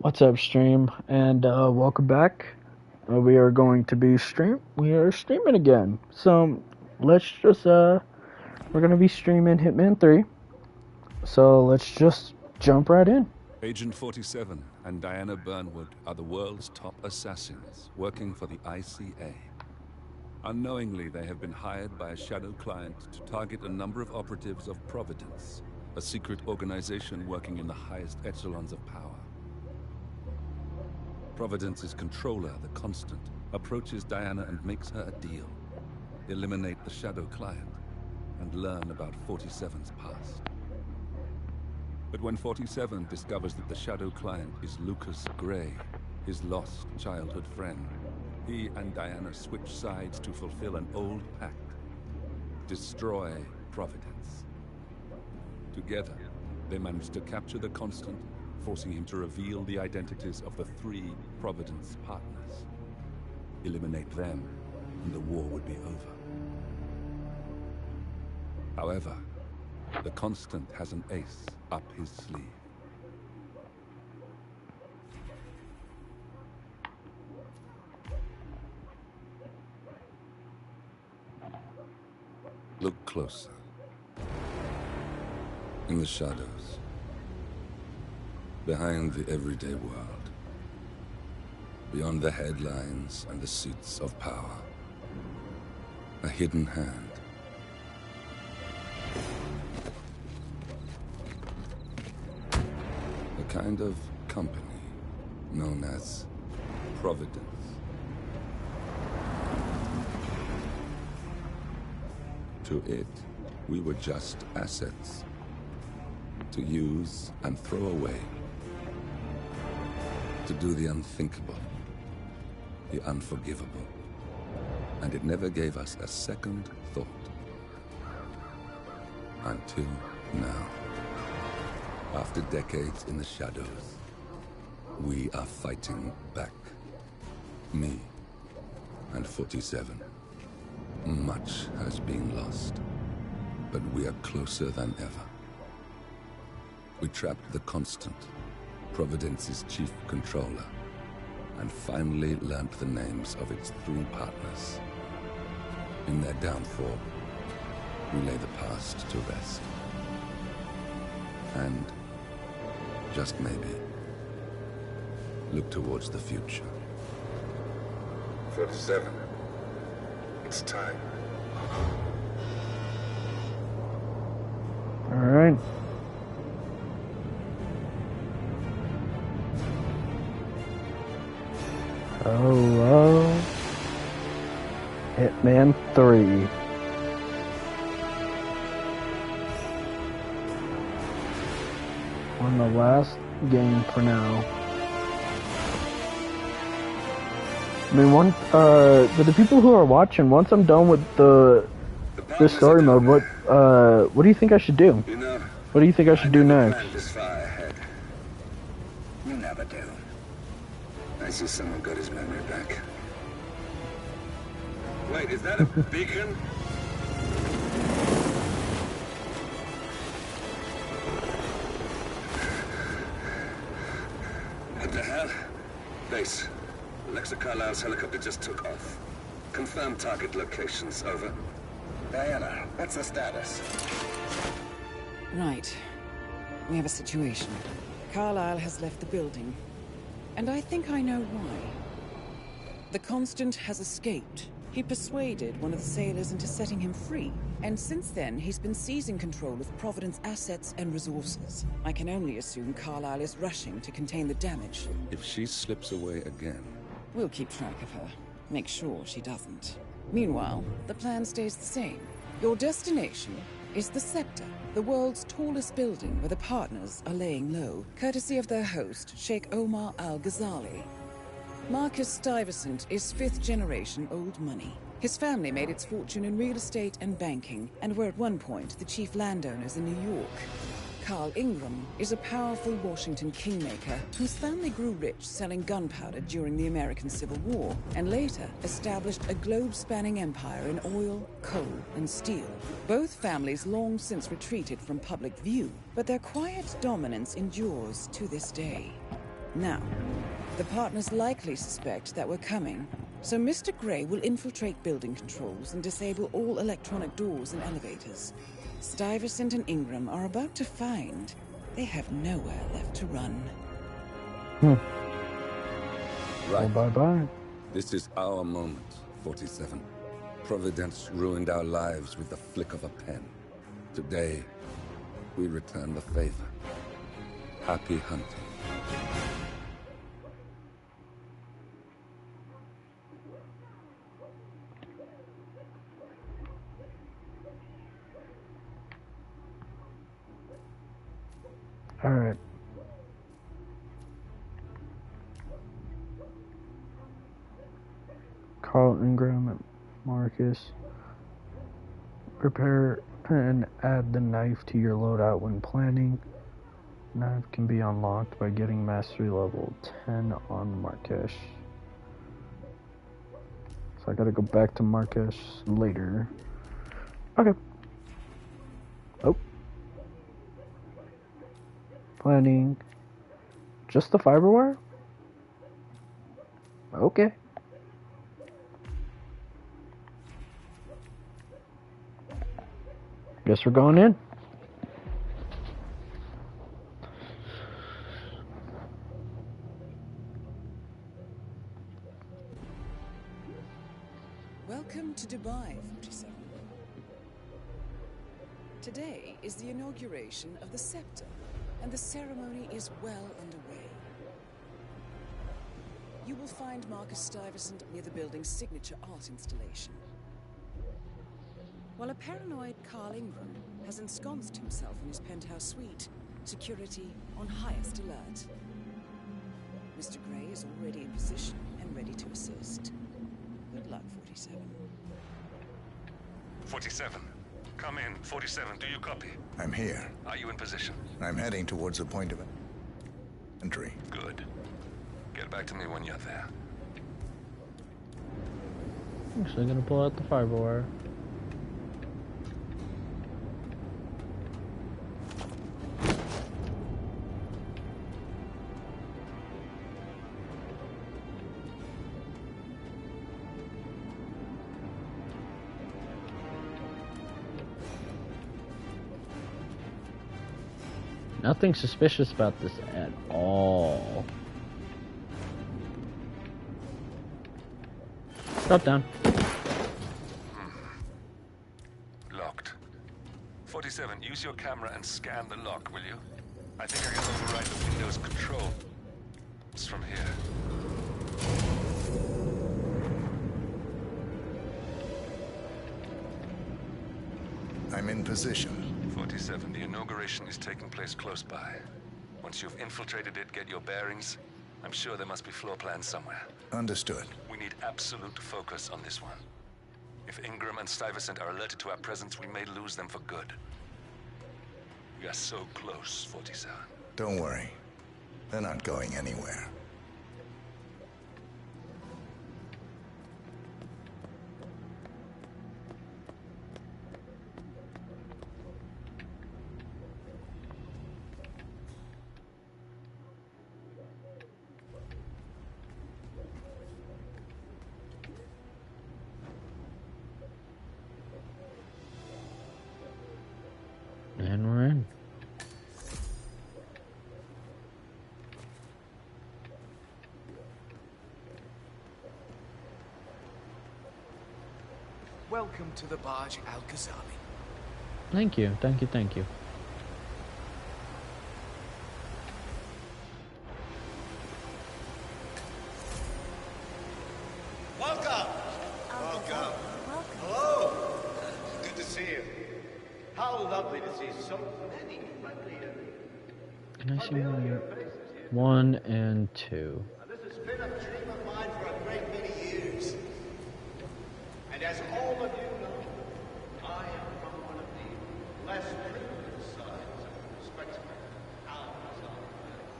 What's up, stream? And welcome back. We are streaming again. So we're gonna be streaming Hitman 3. So let's just jump right in. Agent 47 and Diana Burnwood are the world's top assassins working for the ICA. Unknowingly, they have been hired by a shadow client to target a number of operatives of Providence, a secret organization working in the highest echelons of power. Providence's controller, the Constant, approaches Diana and makes her a deal. Eliminate the shadow client and learn about 47's past. But when 47 discovers that the shadow client is Lucas Gray, his lost childhood friend, he and Diana switch sides to fulfill an old pact. Destroy Providence. Together, they manage to capture the Constant, forcing him to reveal the identities of the 3 Providence partners. Eliminate them, and the war would be over. However, the Constant has an ace up his sleeve. Look closer. In the shadows. Behind the everyday world. Beyond the headlines and the seats of power. A hidden hand. A kind of company known as Providence. To it, we were just assets. To use and throw away. To do the unthinkable. The unforgivable. And it never gave us a second thought. Until now. After decades in the shadows, we are fighting back. Me and 47. Much has been lost, but we are closer than ever. We trapped the Constant, Providence's chief controller, and finally learnt the names of its 3 partners. In their downfall, we lay the past to rest. And, just maybe, look towards the future. 47. It's time. All right. Hello, Hitman 3. On the last game for now. I mean, for the people who are watching, once I'm done with this story mode, what do you think I should do? You know, What do you think I should do next? planned this far ahead. You never do. I see someone got his memory back. Wait, is that a beacon? What the hell? Base. Alexa Carlisle's helicopter just took off. Confirm target locations, over. Diana, what's the status? Right. We have a situation. Carlisle has left the building. And I think I know why. The Constant has escaped. He persuaded one of the sailors into setting him free. And since then, he's been seizing control of Providence assets and resources. I can only assume Carlisle is rushing to contain the damage. If she slips away again... We'll keep track of her. Make sure she doesn't. Meanwhile, the plan stays the same. Your destination is the Scepter, the world's tallest building where the partners are laying low, courtesy of their host, Sheikh Omar Al-Ghazali. Marcus Stuyvesant is 5th generation old money. His family made its fortune in real estate and banking, and were at one point the chief landowners in New York. Carl Ingram is a powerful Washington kingmaker whose family grew rich selling gunpowder during the American Civil War, and later established a globe-spanning empire in oil, coal, and steel. Both families long since retreated from public view, but their quiet dominance endures to this day. Now, the partners likely suspect that we're coming, so Mr. Grey will infiltrate building controls and disable all electronic doors and elevators. Stuyvesant and Ingram are about to find they have nowhere left to run. Right. Well, bye-bye. This is our moment, 47. Providence ruined our lives with the flick of a pen. Today, we return the favor. Happy hunting. All right. Carl Ingram and Marcus. Prepare and add the knife to your loadout when planning. Knife can be unlocked by getting mastery level 10 on Marcus. So I gotta go back to Marcus later. Okay. Oh. Planning. Just the fiber wire? Okay. Guess we're going in. Welcome to Dubai, 47. Today is the inauguration of the scepter, and the ceremony is well underway. You will find Marcus Stuyvesant near the building's signature art installation, while a paranoid Carl Ingram has ensconced himself in his penthouse suite, security on highest alert. Mr. Grey is already in position and ready to assist. Good luck, 47. 47. Come in. 47, do you copy? I'm here. Are you in position? I'm heading towards the point of entry. Good. Get back to me when you're there. Actually gonna pull out the fiber wire. Nothing suspicious about this at all. Drop down. Locked. 47, use your camera and scan the lock, will you? I think I can override the Windows control. It's from here. I'm in position. 47, the inauguration is taking place close by. Once you've infiltrated it, get your bearings. I'm sure there must be floor plans somewhere. Understood. We need absolute focus on this one. If Ingram and Stuyvesant are alerted to our presence, we may lose them for good. We are so close, 47. Don't worry. They're not going anywhere. And we're in. Welcome to the Barge Al-Ghazali. Thank you, thank you, thank you. Welcome! Welcome. Hello! Good to see you. How lovely to see so many friendly. Can I see one and two? This has been a dream of mine for a great many years. And as all of you know, I am from one of the less privileged sides of the respectable Al-Ghazali family.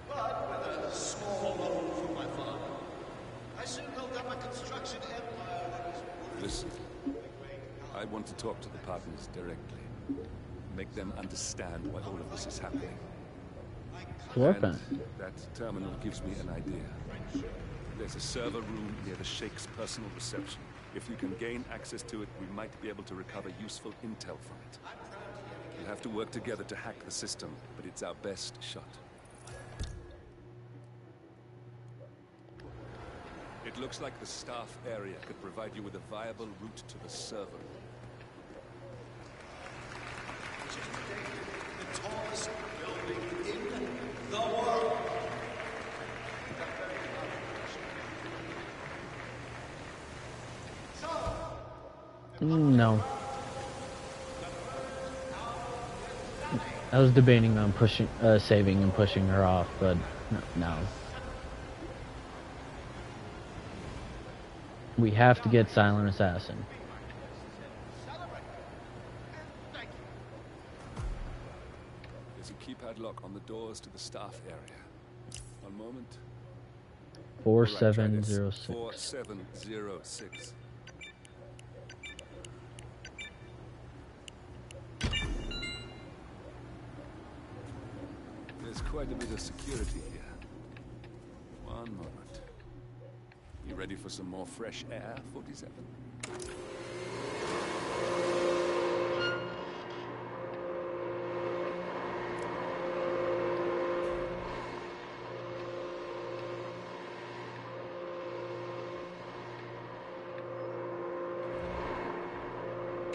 But with a small loan from my father, I soon built up a construction empire that was worth. Listen, I want to talk to the partners directly. Make them understand why all of this is happening. floor And plan. that terminal gives me an idea. There's a server room near the Sheikh's personal reception. If we can gain access to it, we might be able to recover useful intel from it. We'll have to work together to hack the system, but it's our best shot. It looks like the staff area could provide you with a viable route to the server. The tallest building in the world. No. I was debating on pushing, saving and pushing her off, but no. We have to get Silent Assassin. There's a keypad lock on the doors to the staff area. One moment. 4706. 4706. There's quite a bit of security here. One moment. You ready for some more fresh air, 47?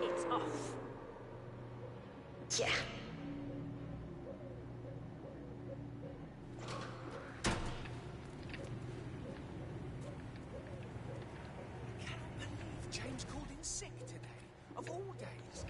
It's off. Yeah. James called in sick today, of all days.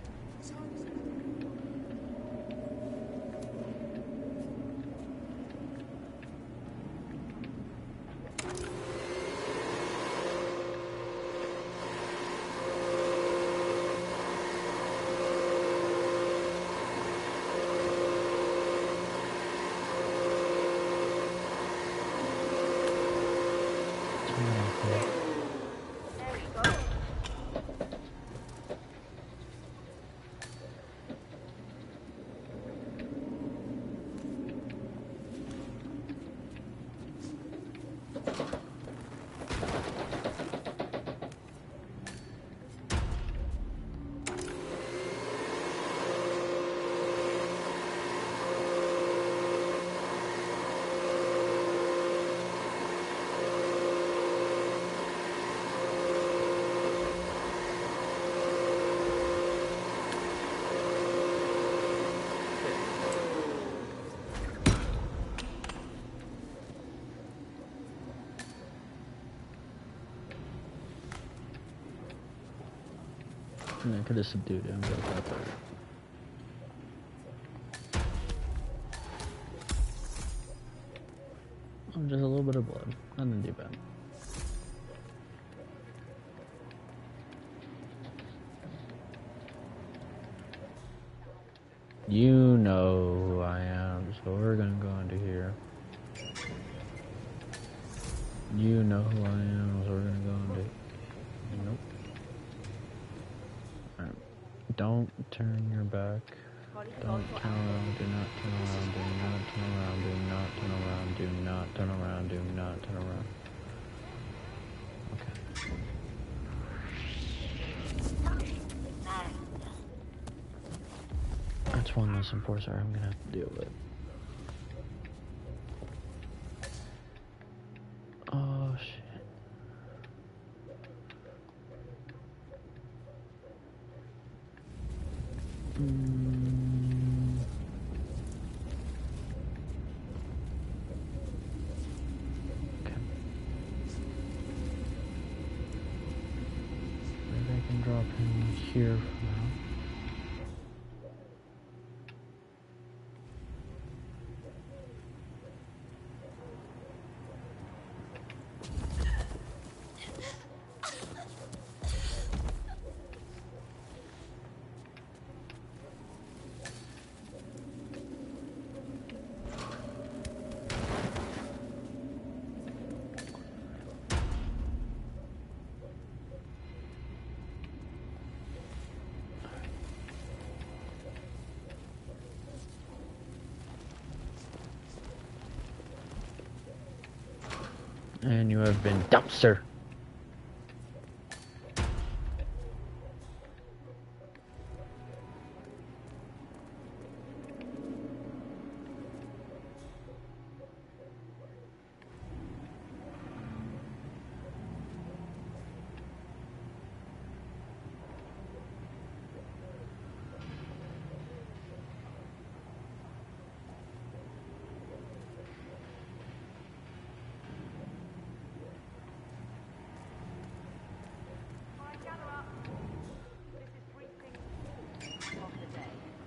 I could have subdued him, but that's alright. Oh, just a little bit of blood. Nothing too bad. You know who I am, so we're gonna go into here. You know who I am, so we're gonna go into... Nope. Alright. Don't turn your back. Don't turn around, do not turn around, do not turn around, do not turn around, do not turn around, do not turn around. Okay. That's one less enforcer I'm gonna have to deal with. Oh shit. Okay. Maybe I can drop him here for now. And you have been dumped, sir.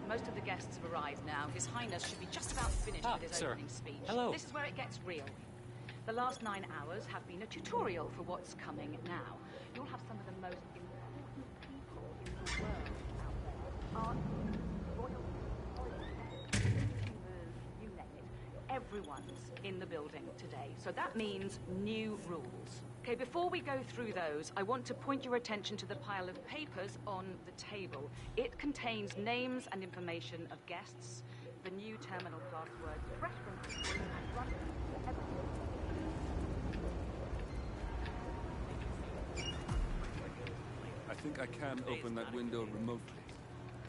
Most of the guests have arrived now. His Highness should be just about finished with his opening speech. Hello. This is where it gets real. The last 9 hours have been a tutorial for what's coming now. You'll have some of the most important people in the world out there. Artists, royalty, politicians, you name it. Everyone's in the building today. So that means new rules. Okay, before we go through those, I want to point your attention to the pile of papers on the table. It contains names and information of guests, the new terminal passwords, fresh from and run I think I can open that window remotely.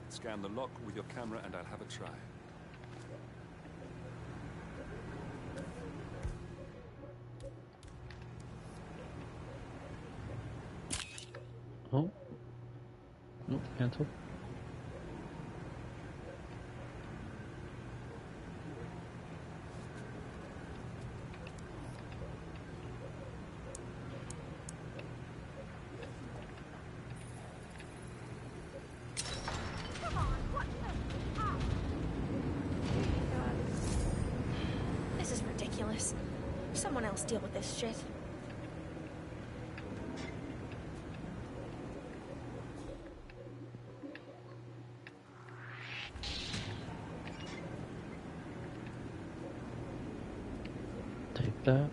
Scan the lock with your camera and I'll have a try. Oh. No, cancel. Come on, watch this. Ow. This is ridiculous. Someone else deal with this shit. Take that.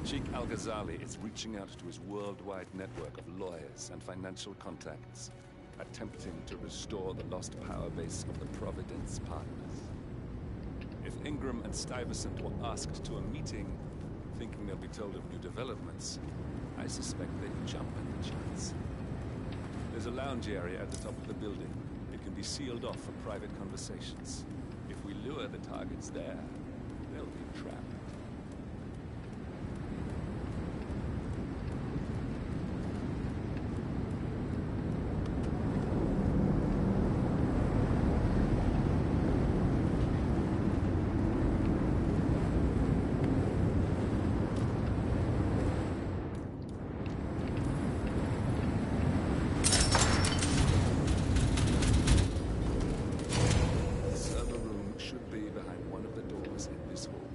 Sheikh Al-Ghazali is reaching out to his worldwide network of lawyers and financial contacts, attempting to restore the lost power base of the Providence partners. If Ingram and Stuyvesant were asked to a meeting, thinking they'll be told of new developments, I suspect they'd jump at the chance. There's a lounge area at the top of the building. It can be sealed off for private conversations. If we lure the targets there, they'll be trapped. The server room should be behind one of the doors in this hallway.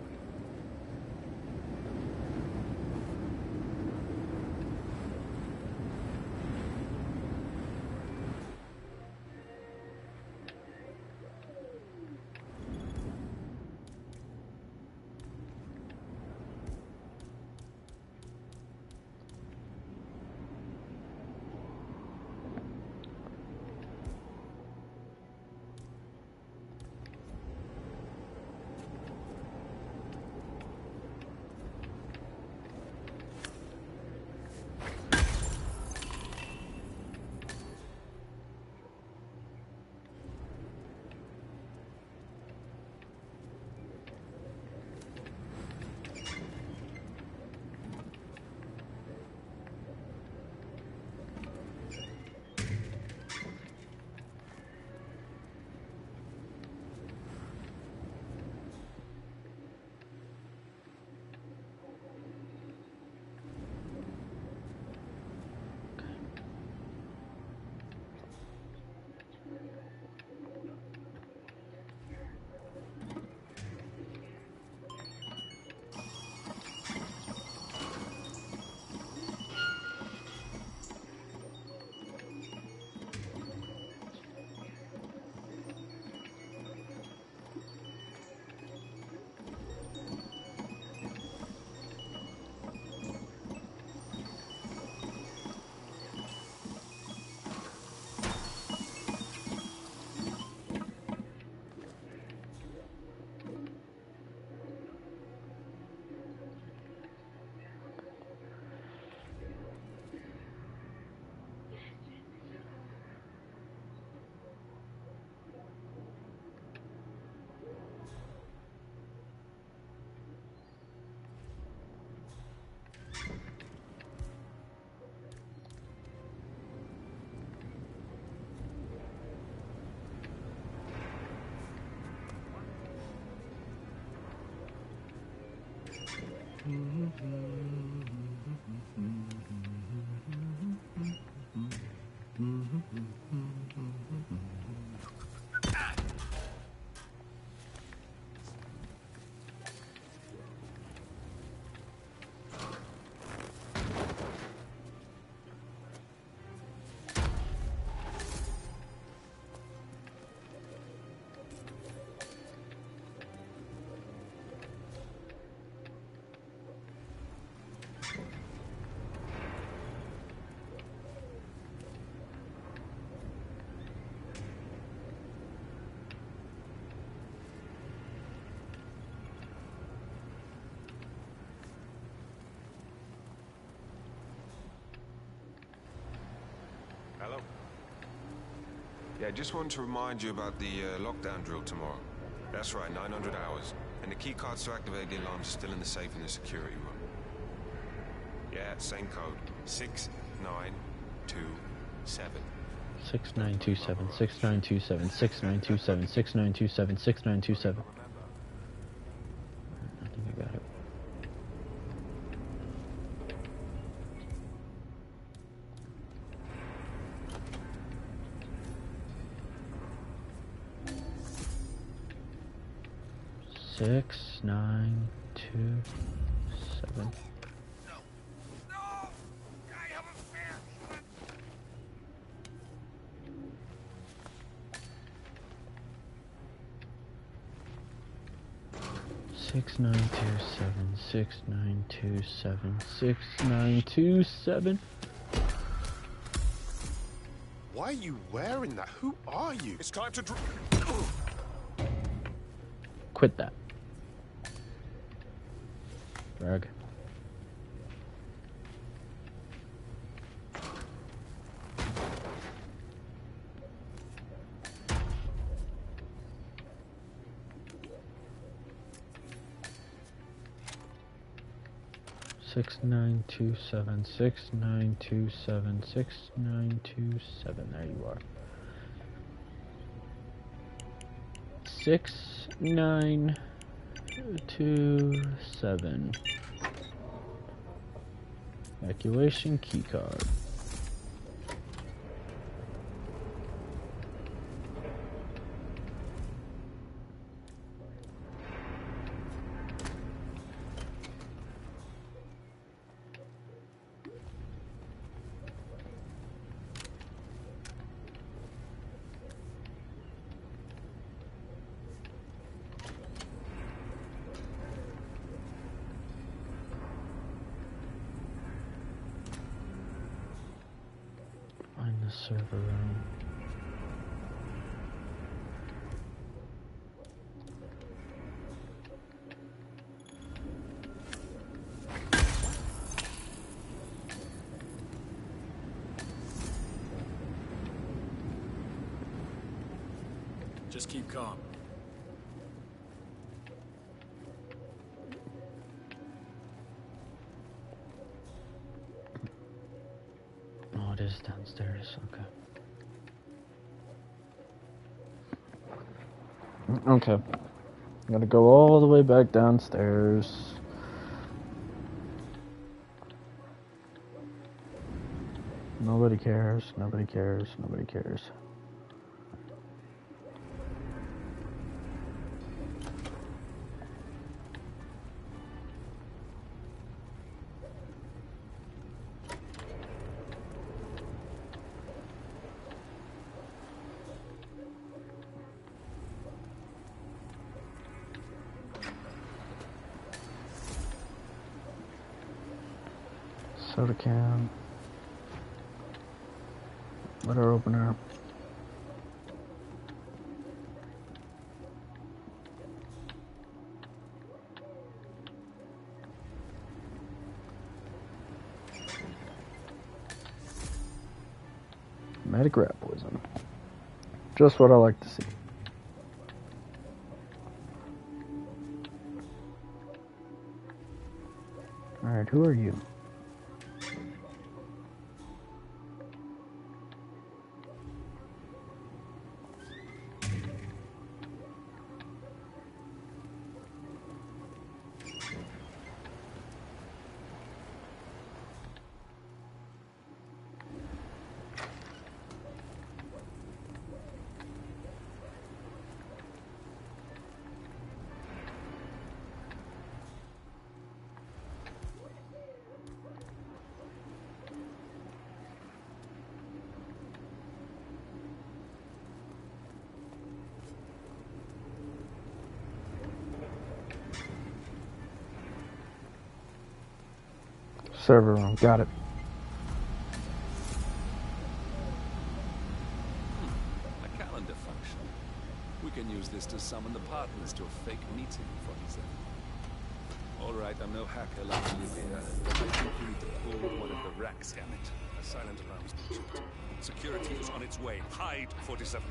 Hello? Yeah, just wanted to remind you about the lockdown drill tomorrow. That's right, 900 hours. And the keycards to activate the alarms are still in the safe in the security room. Yeah, same code. 6927. 6927, 6927, 6927, 6927, 6927. I think I got it. Six, 9, 2, 7. 6927, 6927, 6927. Why are you wearing that? Who are you? It's time to Quit that. Rug. Six, 927, 6927, 6927. There you are. 6927. Evacuation keycard. Find the server room. Just keep calm. Oh, it is downstairs. Okay. Okay. Gotta go all the way back downstairs. Nobody cares. Nobody cares. Nobody cares. Soda can. Letter opener. Medic rat poison. Just what I like to see. Alright, who are you? Server room. Got it. A calendar function. We can use this to summon the partners to a fake meeting, 47. Alright, I'm no hacker like you here. I think we need to pull one of the racks, damn it. A silent alarm's been tripped. Security is on its way. Hide, 47.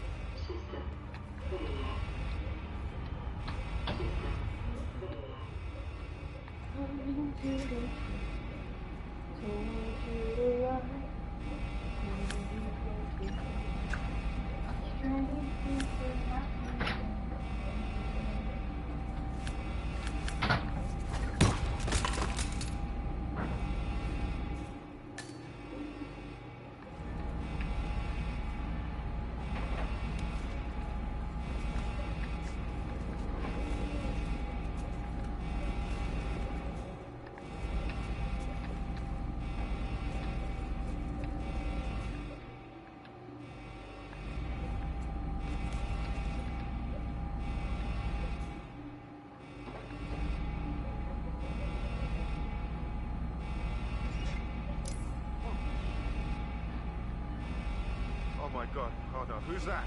Oh my god, hold on, who's that?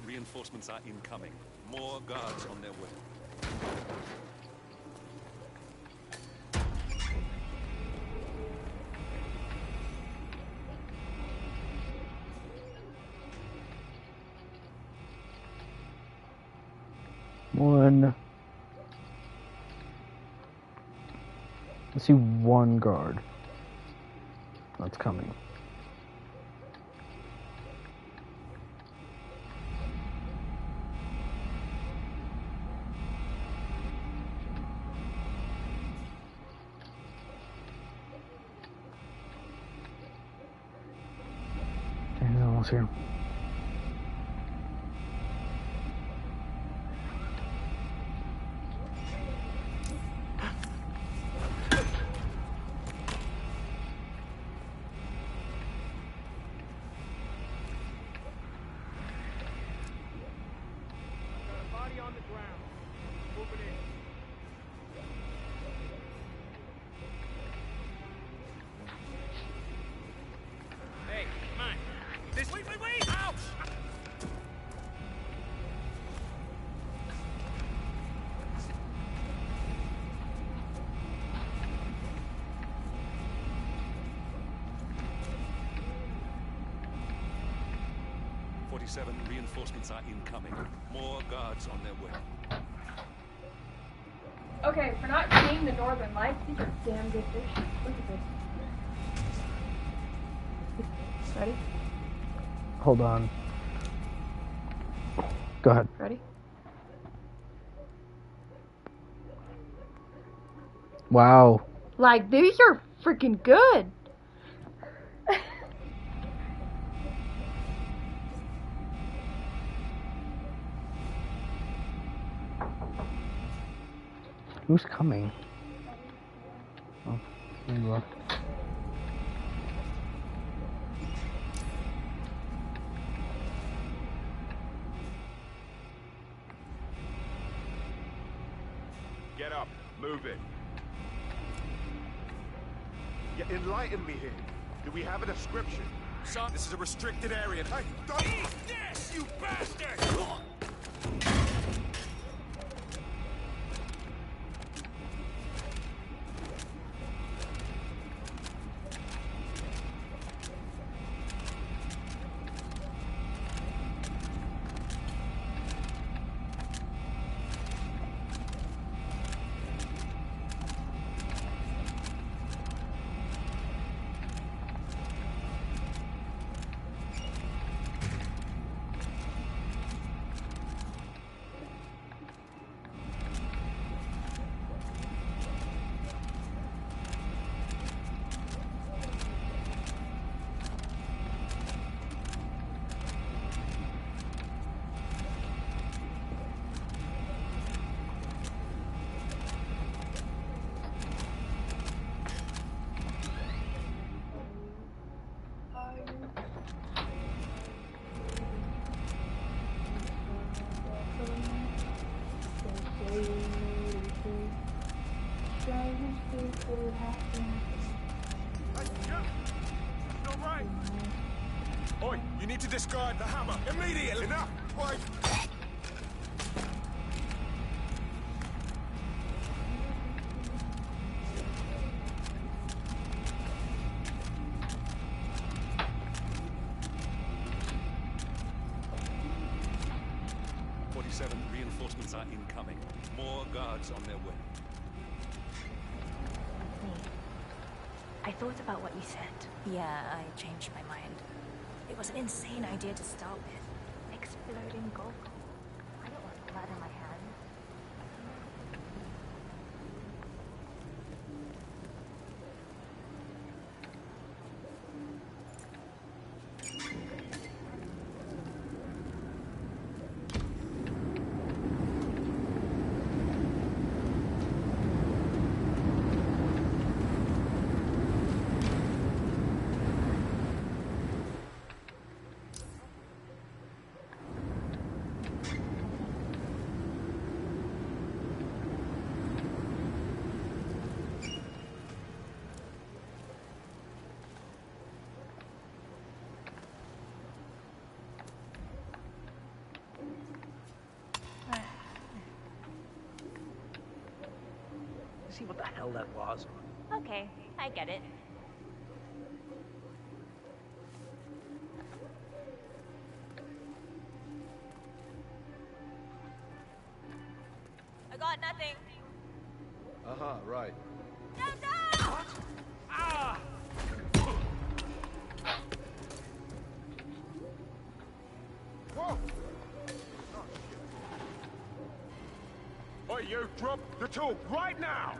Reinforcements are incoming. More guards on their way. One. I see one guard. That's coming. Here. Body on the ground. Moving in. Hey, come on. This. Wait! Ouch! Reinforcements are incoming. More guards on their way. Okay, for not seeing the northern lights, these are damn good fish. Look at this. Ready? Hold on. Go ahead. Ready? Wow. Like, these are freaking good. Who's coming? Oh, there you are. Get up, move it. Yeah, enlighten me here. Do we have a description? Son, this is a restricted area. Hey, don't... Eat this, you bastard! Alright! Oi, you need to discard the hammer immediately! Enough! Wait! Reinforcements are incoming. More guards on their way. I thought about what you said. Yeah, I changed my mind. It was an insane idea to start with. Exploding gold. I don't want blood in my hand. See what the hell that was? Okay, I get it. I got nothing. Uh-huh, right. No, no! Ah! Whoa! Oi, you! Drop the tool right now!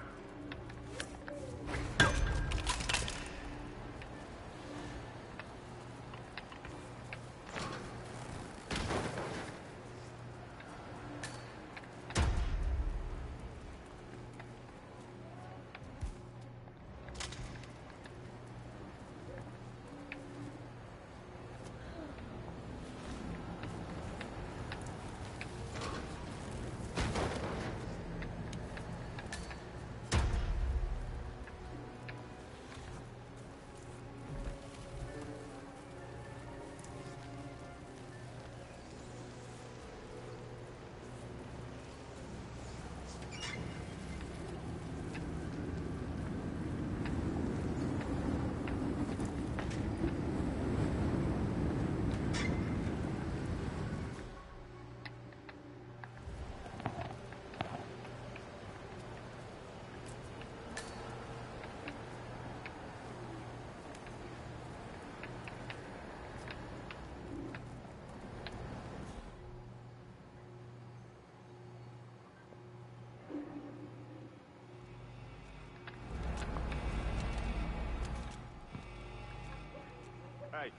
Hey,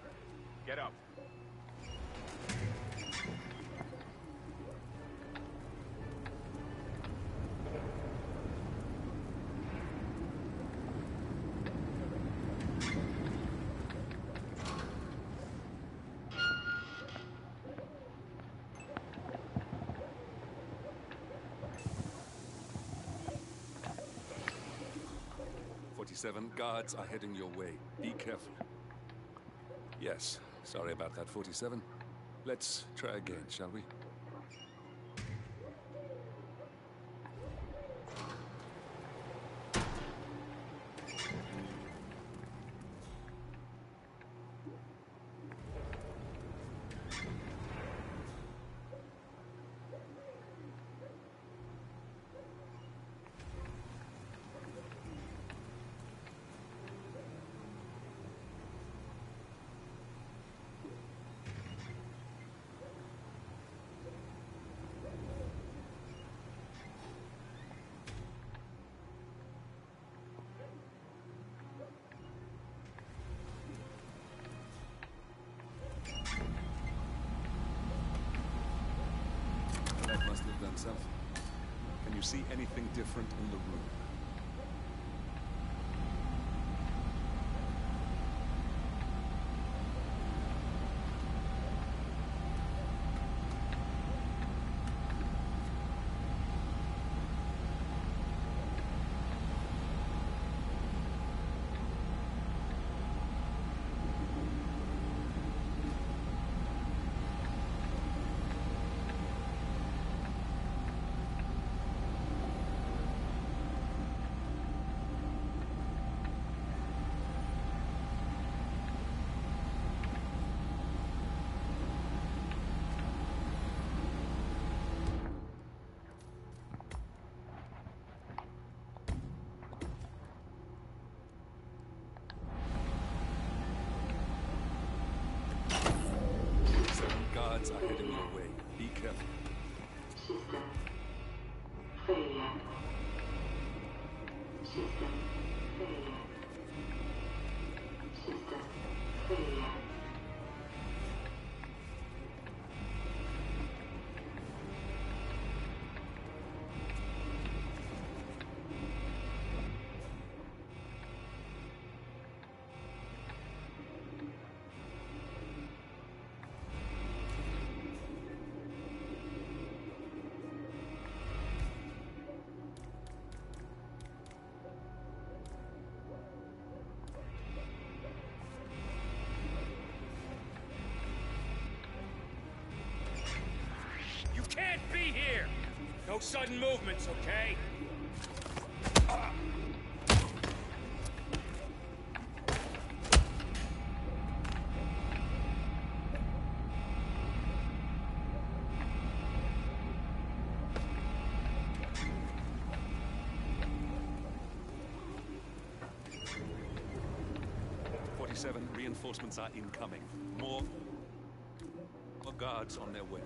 get up. Guards are heading your way. Be careful. Yes, sorry about that, 47. Let's try again, shall we? That must have done something. Can you see anything different in the room? failure. System failure. System failure. You can't be here! No sudden movements, okay? Reinforcements are incoming. More guards on their way.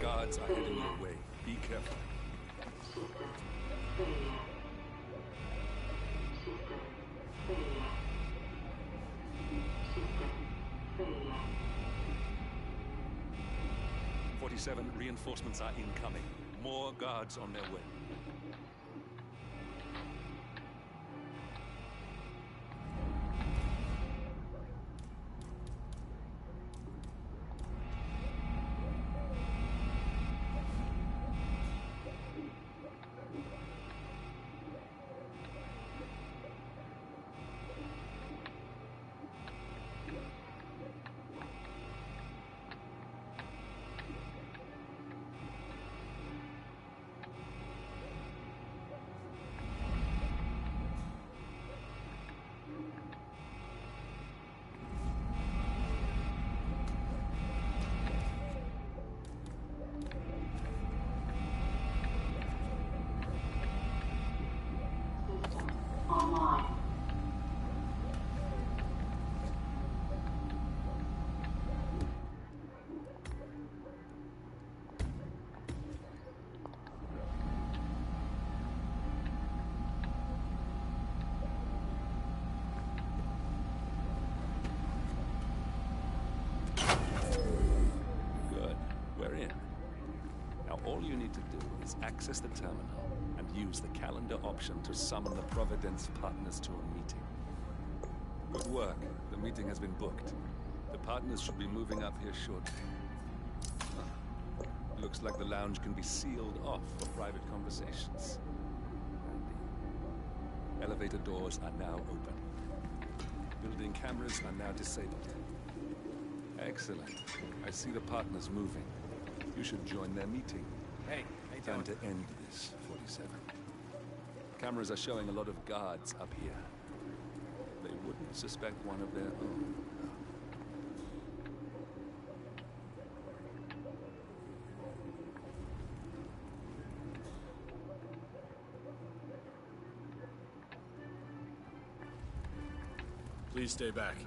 Guards are heading your way. Be careful. System failure. System failure. System failure. 47 reinforcements are incoming. More guards on their way. All you need to do is access the terminal and use the calendar option to summon the Providence partners to a meeting. Good work. The meeting has been booked. The partners should be moving up here shortly. Looks like the lounge can be sealed off for private conversations. And the elevator doors are now open. Building cameras are now disabled. Excellent. I see the partners moving. You should join their meeting. Hey, Time to end this, 47. Cameras are showing a lot of guards up here. They wouldn't suspect one of their own. Please stay back.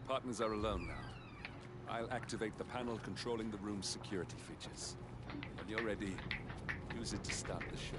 Partners are alone now. I'll activate the panel controlling the room's security features. When you're ready, use it to start the show.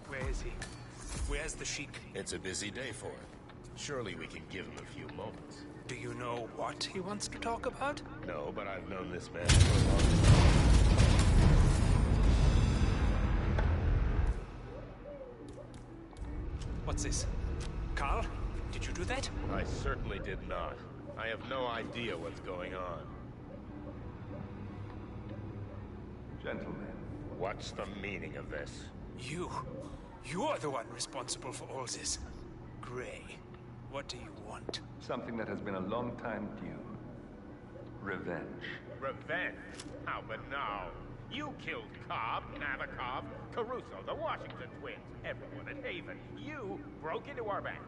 Where is he? Where's the Sheik? It's a busy day for him. Surely we can give him a few moments. Do you know what he wants to talk about? No, but I've known this man for a long time. What's this? Carl? Did you do that? I certainly did not. I have no idea what's going on. Gentlemen. What's the meaning of this? You're the one responsible for all this. Gray, what do you want? Something that has been a long time due. Revenge. Revenge? How banal. You killed Cobb, Nabokov, Caruso, the Washington twins, everyone at Haven. You broke into our bank,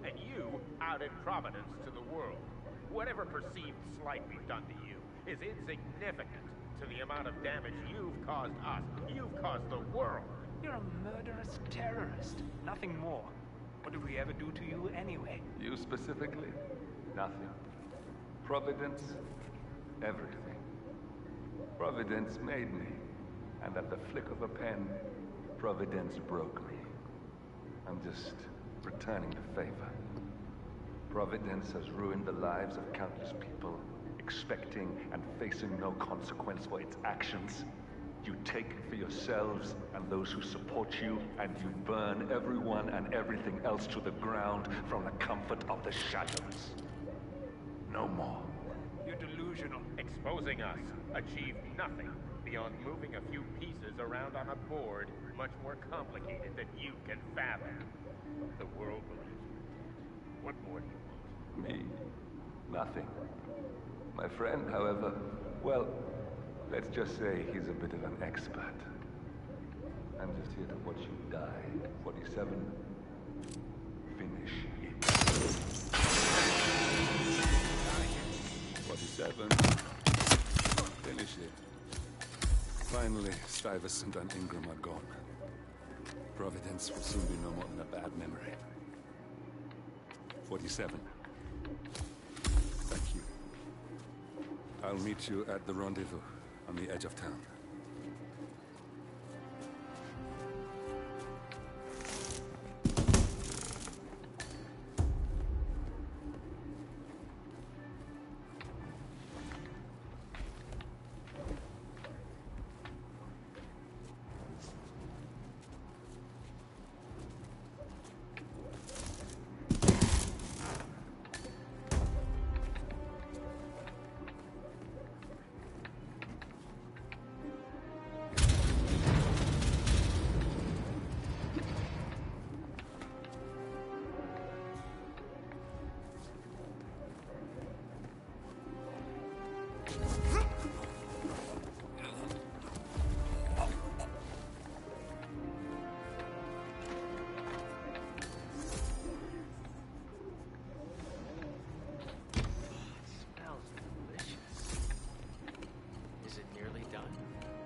and you outed Providence to the world. Whatever perceived slight we've done to you is insignificant to the amount of damage you've caused us. You've caused the world. You're a murderous terrorist. Nothing more. What did we ever do to you anyway? You specifically? Nothing. Providence, everything. Providence made me, and at the flick of a pen, Providence broke me. I'm just returning the favor. Providence has ruined the lives of countless people, expecting and facing no consequence for its actions. You take it for yourselves and those who support you, and you burn everyone and everything else to the ground from the comfort of the shadows. No more. You're delusional. Exposing us achieved nothing beyond moving a few pieces around on a board much more complicated than you can fathom. The world believes you. What more do you want? Me? Nothing. My friend, however, well, let's just say he's a bit of an expert. I'm just here to watch you die. 47. Finish it. 47. Finish it. Finally, Stuyvesant and Ingram are gone. Providence will soon be no more than a bad memory. 47. Thank you. I'll meet you at the rendezvous on the edge of town.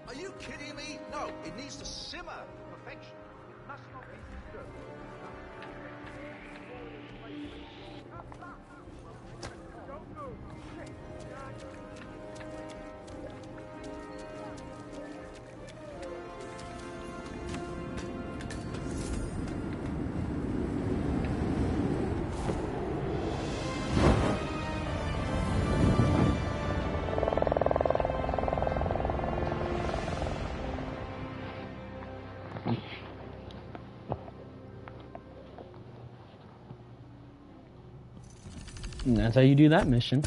Are you kidding me? No, it needs to simmer to perfection. It must not be disturbed. And that's how you do that mission.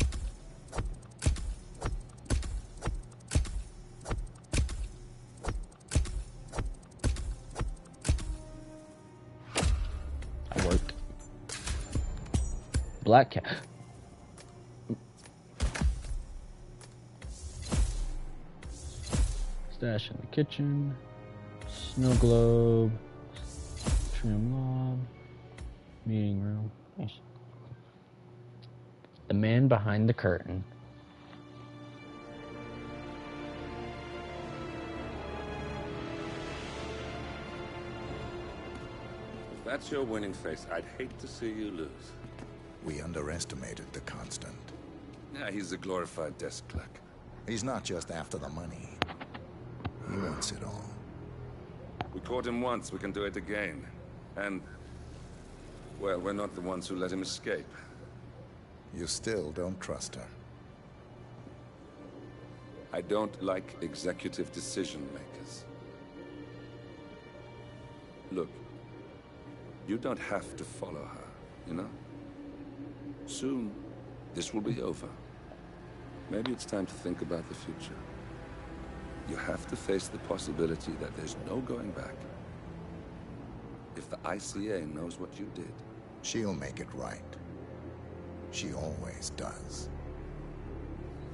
That worked. Black cat. Stash in the kitchen. Snow globe. Trim log. Meeting room. Nice. The man behind the curtain. If that's your winning face, I'd hate to see you lose. We underestimated the Constant. Yeah, he's a glorified desk clerk. He's not just after the money. He wants it all. We caught him once, we can do it again. And, well, we're not the ones who let him escape. You still don't trust her. I don't like executive decision makers. Look, you don't have to follow her, you know? Soon, this will be over. Maybe it's time to think about the future. You have to face the possibility that there's no going back. If the ICA knows what you did, she'll make it right. She always does.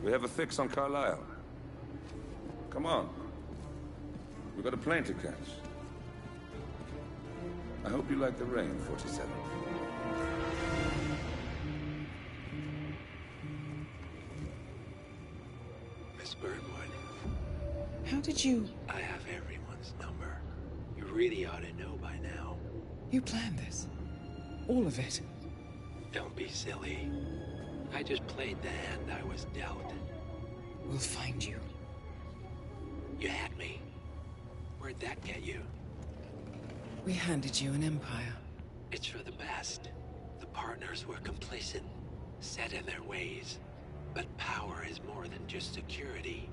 We have a fix on Carlisle. Come on. We've got a plane to catch. I hope you like the rain, 47. Miss Birdwood. How did you... I have everyone's number. You really ought to know by now. You planned this? All of it? Don't be silly. I just played the hand I was dealt. We'll find you. You had me. Where'd that get you? We handed you an empire. It's for the best. The partners were complacent, set in their ways. But power is more than just security.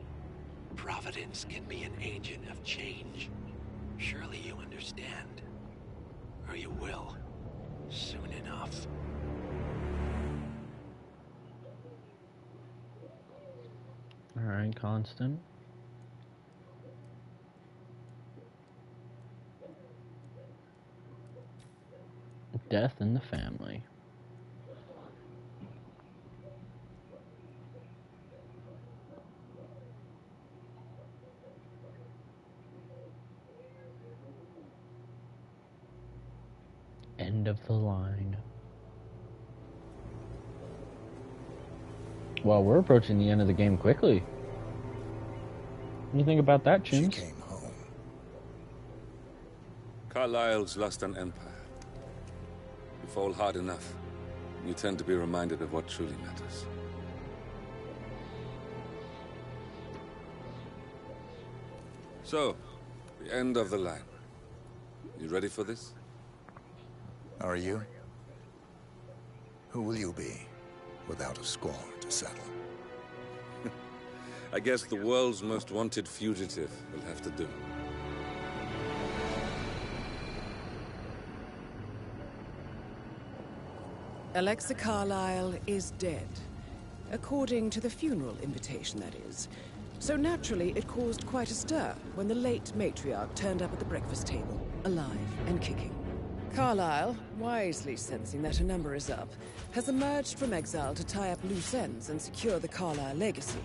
Providence can be an agent of change. Surely you understand. Or you will. Soon enough. Alright, Constant. Death in the family. End of the line. Well, we're approaching the end of the game quickly. What do you think about that, Chins? She came home. Carlyle's lost an empire. You fall hard enough, you tend to be reminded of what truly matters. So, the end of the line. You ready for this? Are you? Who will you be, without a score to settle? I guess the world's most wanted fugitive will have to do. Alexa Carlyle is dead. According to the funeral invitation, that is. So naturally, it caused quite a stir when the late matriarch turned up at the breakfast table, alive and kicking. Carlyle, wisely sensing that her number is up, has emerged from exile to tie up loose ends and secure the Carlyle legacy.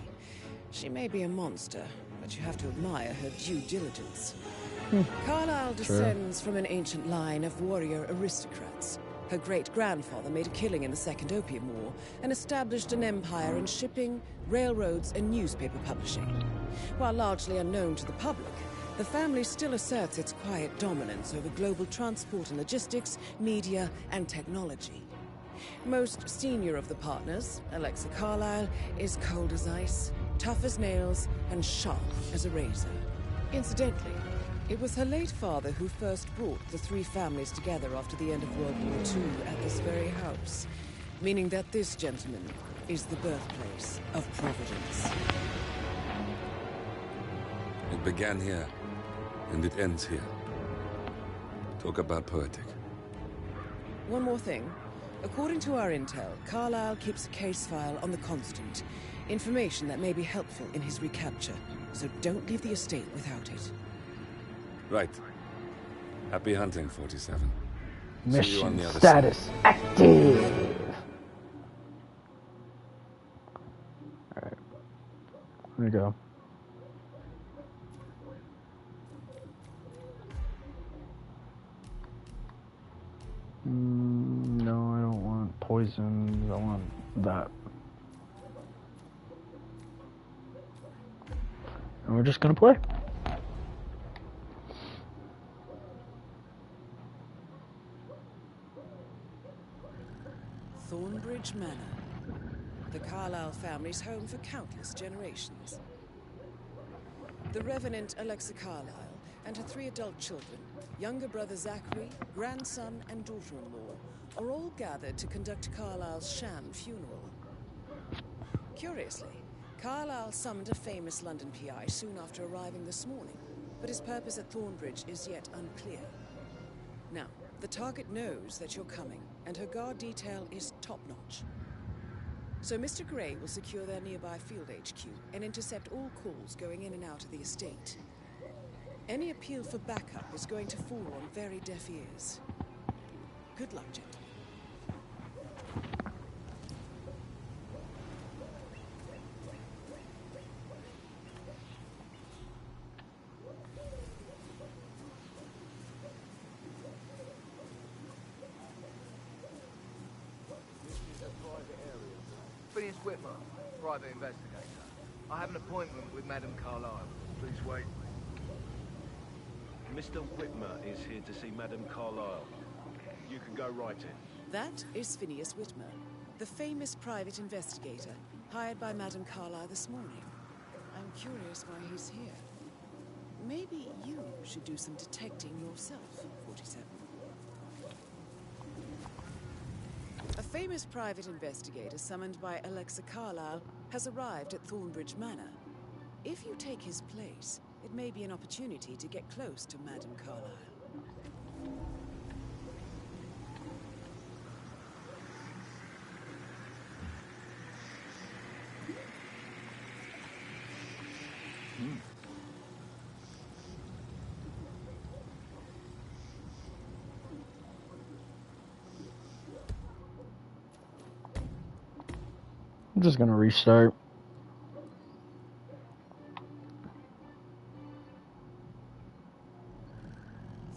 She may be a monster, but you have to admire her due diligence. Carlyle descends from an ancient line of warrior aristocrats. Her great-grandfather made a killing in the Second Opium War and established an empire in shipping, railroads, and newspaper publishing. While largely unknown to the public, the family still asserts its quiet dominance over global transport and logistics, media, and technology. Most senior of the partners, Alexa Carlyle, is cold as ice, tough as nails, and sharp as a razor. Incidentally, it was her late father who first brought the three families together after the end of World War II at this very house, meaning that this gentleman is the birthplace of Providence. It began here, and it ends here. Talk about poetic. One more thing. According to our intel, Carlyle keeps a case file on the Constant. Information that may be helpful in his recapture, so don't leave the estate without it. Right. Happy hunting, 47. See you on Mission the other status side. active! Alright. Here we go. No, I don't want poison. I want that. And we're just gonna play. Thornbridge Manor. The Carlyle family's home for countless generations. The Revenant Alexa Carlyle and her 3 adult children, younger brother Zachary, grandson, and daughter-in-law, are all gathered to conduct Carlyle's sham funeral. Curiously, Carlyle summoned a famous London PI soon after arriving this morning, but his purpose at Thornbridge is yet unclear. Now, the target knows that you're coming, and her guard detail is top-notch. So Mr. Gray will secure their nearby field HQ and intercept all calls going in and out of the estate. Any appeal for backup is going to fall on very deaf ears. Good luck, gentlemen. Phineas Whitmer, private investigator. I have an appointment with Madame Carlyle. Please wait. Mr. Whitmer is here to see Madame Carlyle. You can go right in. That is Phineas Whitmer. The famous private investigator hired by Madame Carlyle this morning. I'm curious why he's here. Maybe you should do some detecting yourself, 47. A famous private investigator summoned by Alexa Carlyle has arrived at Thornbridge Manor. If you take his place, it may be an opportunity to get close to Madame Carlyle. I'm just gonna restart.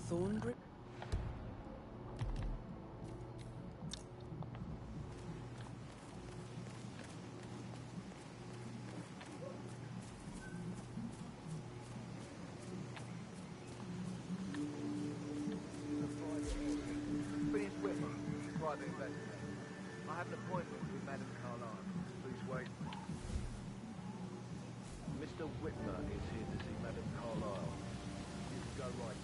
Thornbridge. Phineas Whitman, private investigator. I have an appointment with Madame Carlyle. Please wait. Mr. Whitmer is here to see Madame Carlyle. You can go right in.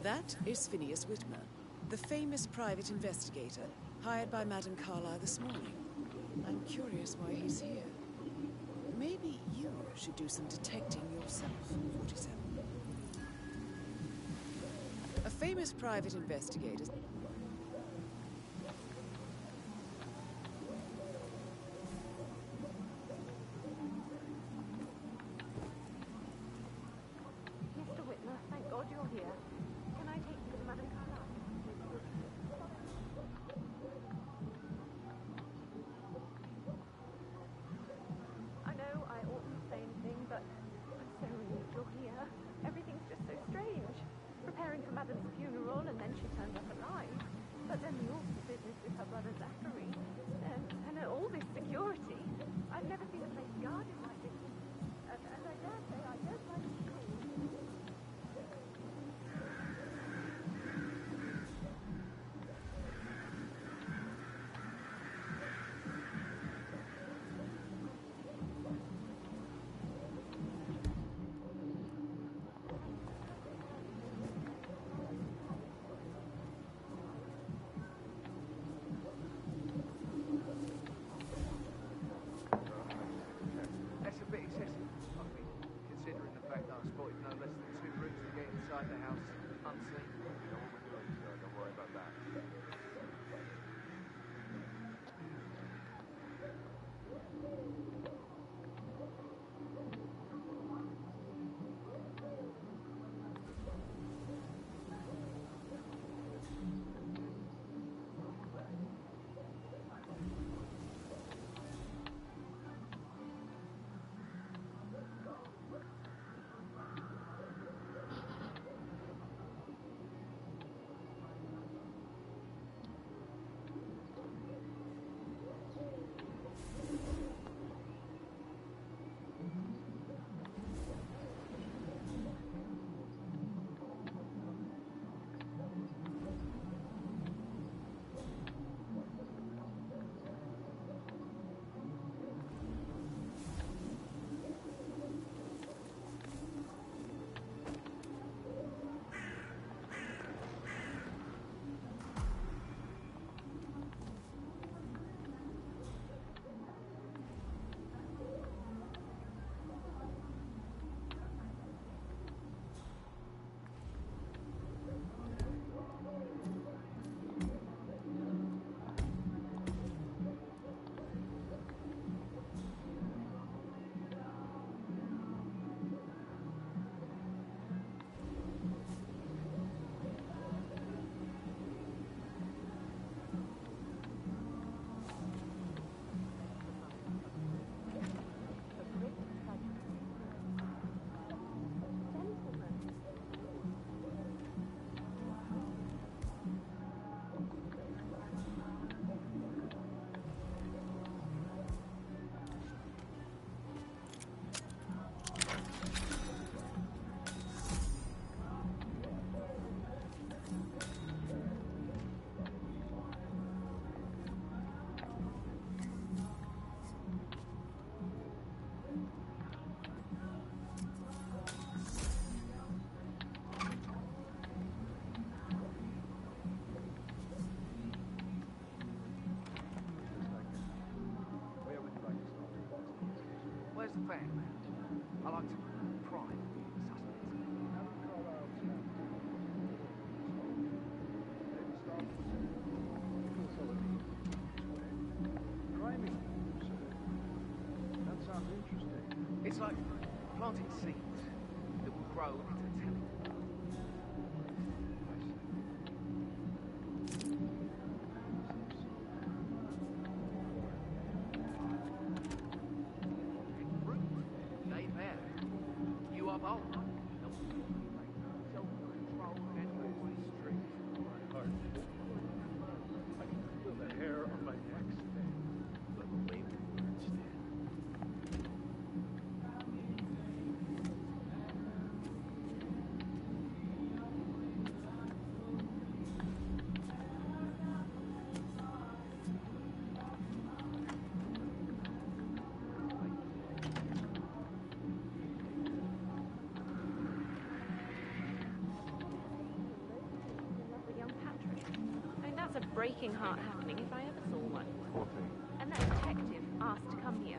That is Phineas Whitmer, the famous private investigator hired by Madame Carlyle this morning. I'm curious why he's here. Maybe you should do some detecting yourself, 47. A famous private investigator... Mr. Whitmer, thank God you're here. Can I take you to Madame Carlyle? I know I oughtn't say anything, but I'm so relieved you're here. Everything's just so strange. Preparing for Madame's funeral, and then she turned up alive. But then the awful business with her brother Zachary, and all this security. I've never seen a place guarded like this. And I dare say I don't like it at all. That's a bit excessive, I think, considering the fact that I spotted no less than 2 routes to get inside the house unseen. You know what we're doing, sir. Don't worry about that. fair. I like to pry the suspects. Priming, you say? That sounds interesting. It's like planting seeds that will grow into telling. They bear. You are bold. Self-control and always strict. I can feel the hair on my neck stand, but the way the words stand. That's a breaking heart happening if I ever saw one. Poor thing. And that detective asked to come here.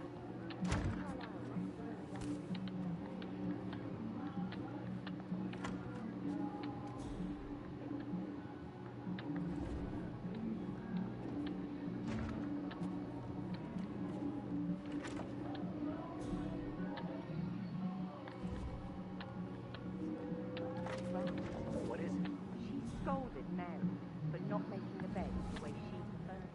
What is it? She scolded Mary for not making the bed the way she preferred.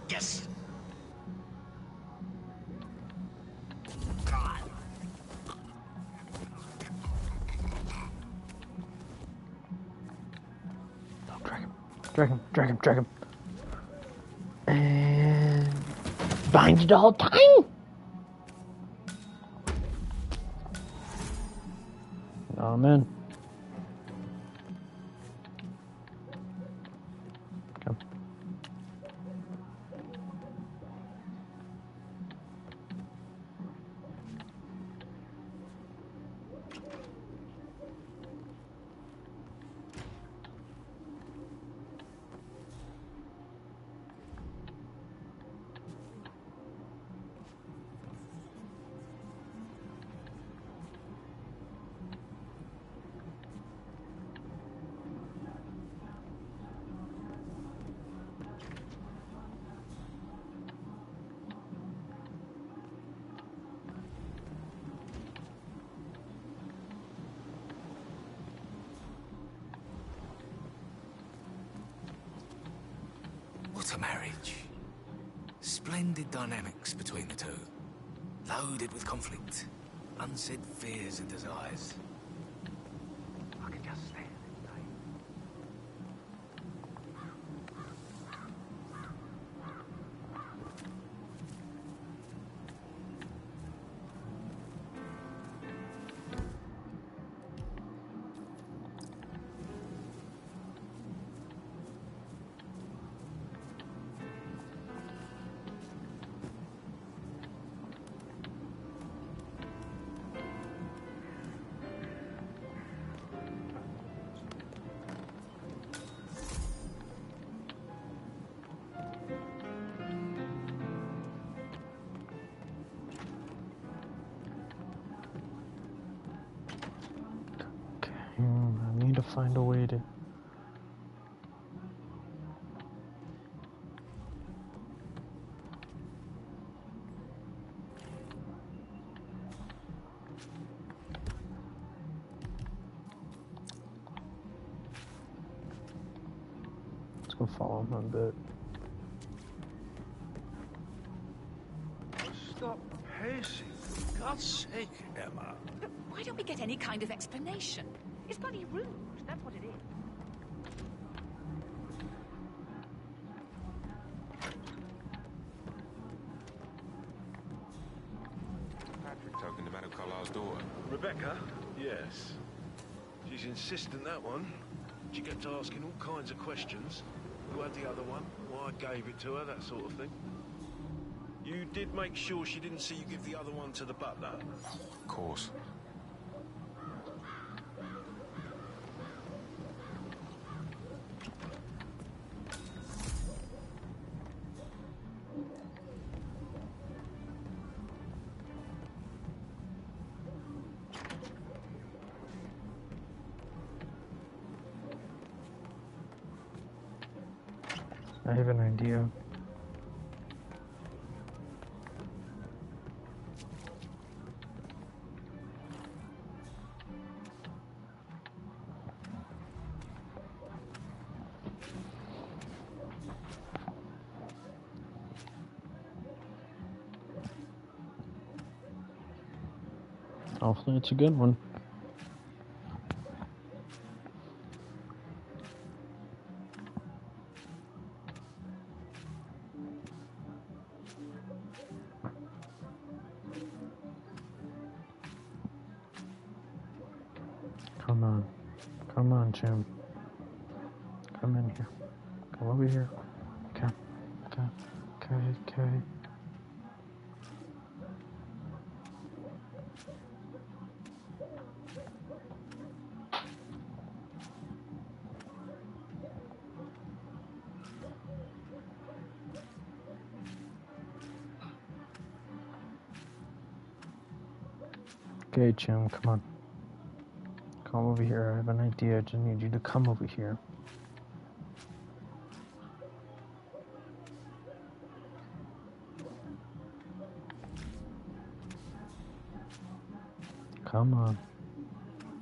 Yes. Drag him. And bind it the whole time? I'm in. Come. What a marriage. Splendid dynamics between the two. Loaded with conflict, unsaid fears and desires. I could just stand it, mate. I need to find a way to... Let's go follow him a bit. Stop pacing, for God's sake, Emma. But why don't we get any kind of explanation? It's bloody rude, that's what it is. Patrick talking to Madame Carlisle's daughter. Rebecca, the Yes. She's insistent, that one. She kept asking all kinds of questions. Who had the other one? Why I gave it to her, that sort of thing. You did make sure she didn't see you give the other one to the butler? Of course. I have an idea. Hopefully it's a good one. Come on. Come on, Jim. Come in here. Come over here. Come. Come. Okay. Okay, Jim, come on. Come over here. I have an idea. I just need you to come over here. Come on.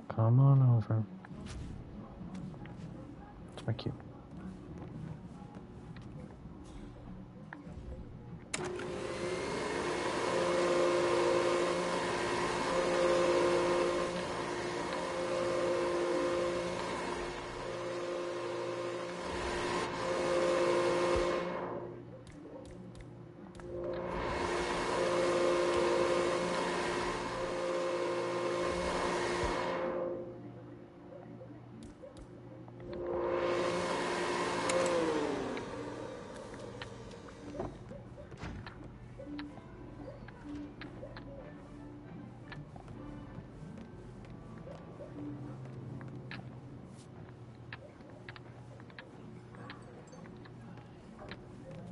Come on over. It's my cue.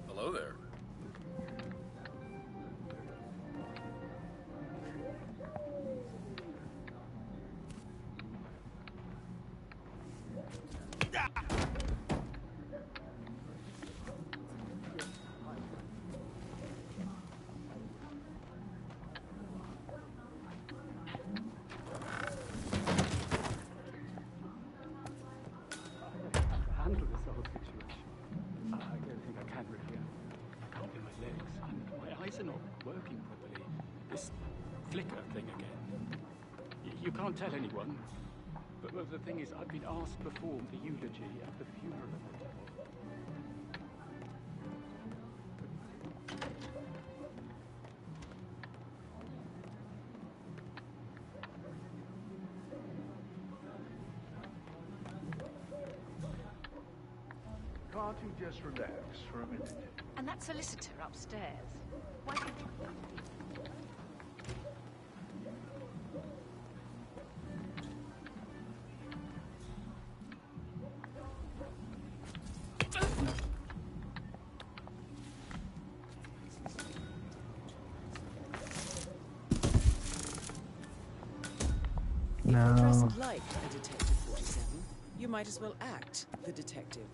Hello there. Handle this whole situation. I don't think I can really. I can't feel my legs. My eyes are not working properly. This flicker thing again. You can't tell anyone. But the thing is, I've been asked to perform the eulogy at the funeral of the devil. Can't you just relax for a minute? And that solicitor upstairs. Why did If you're dressed like a Detective 47, you might as well act the detective.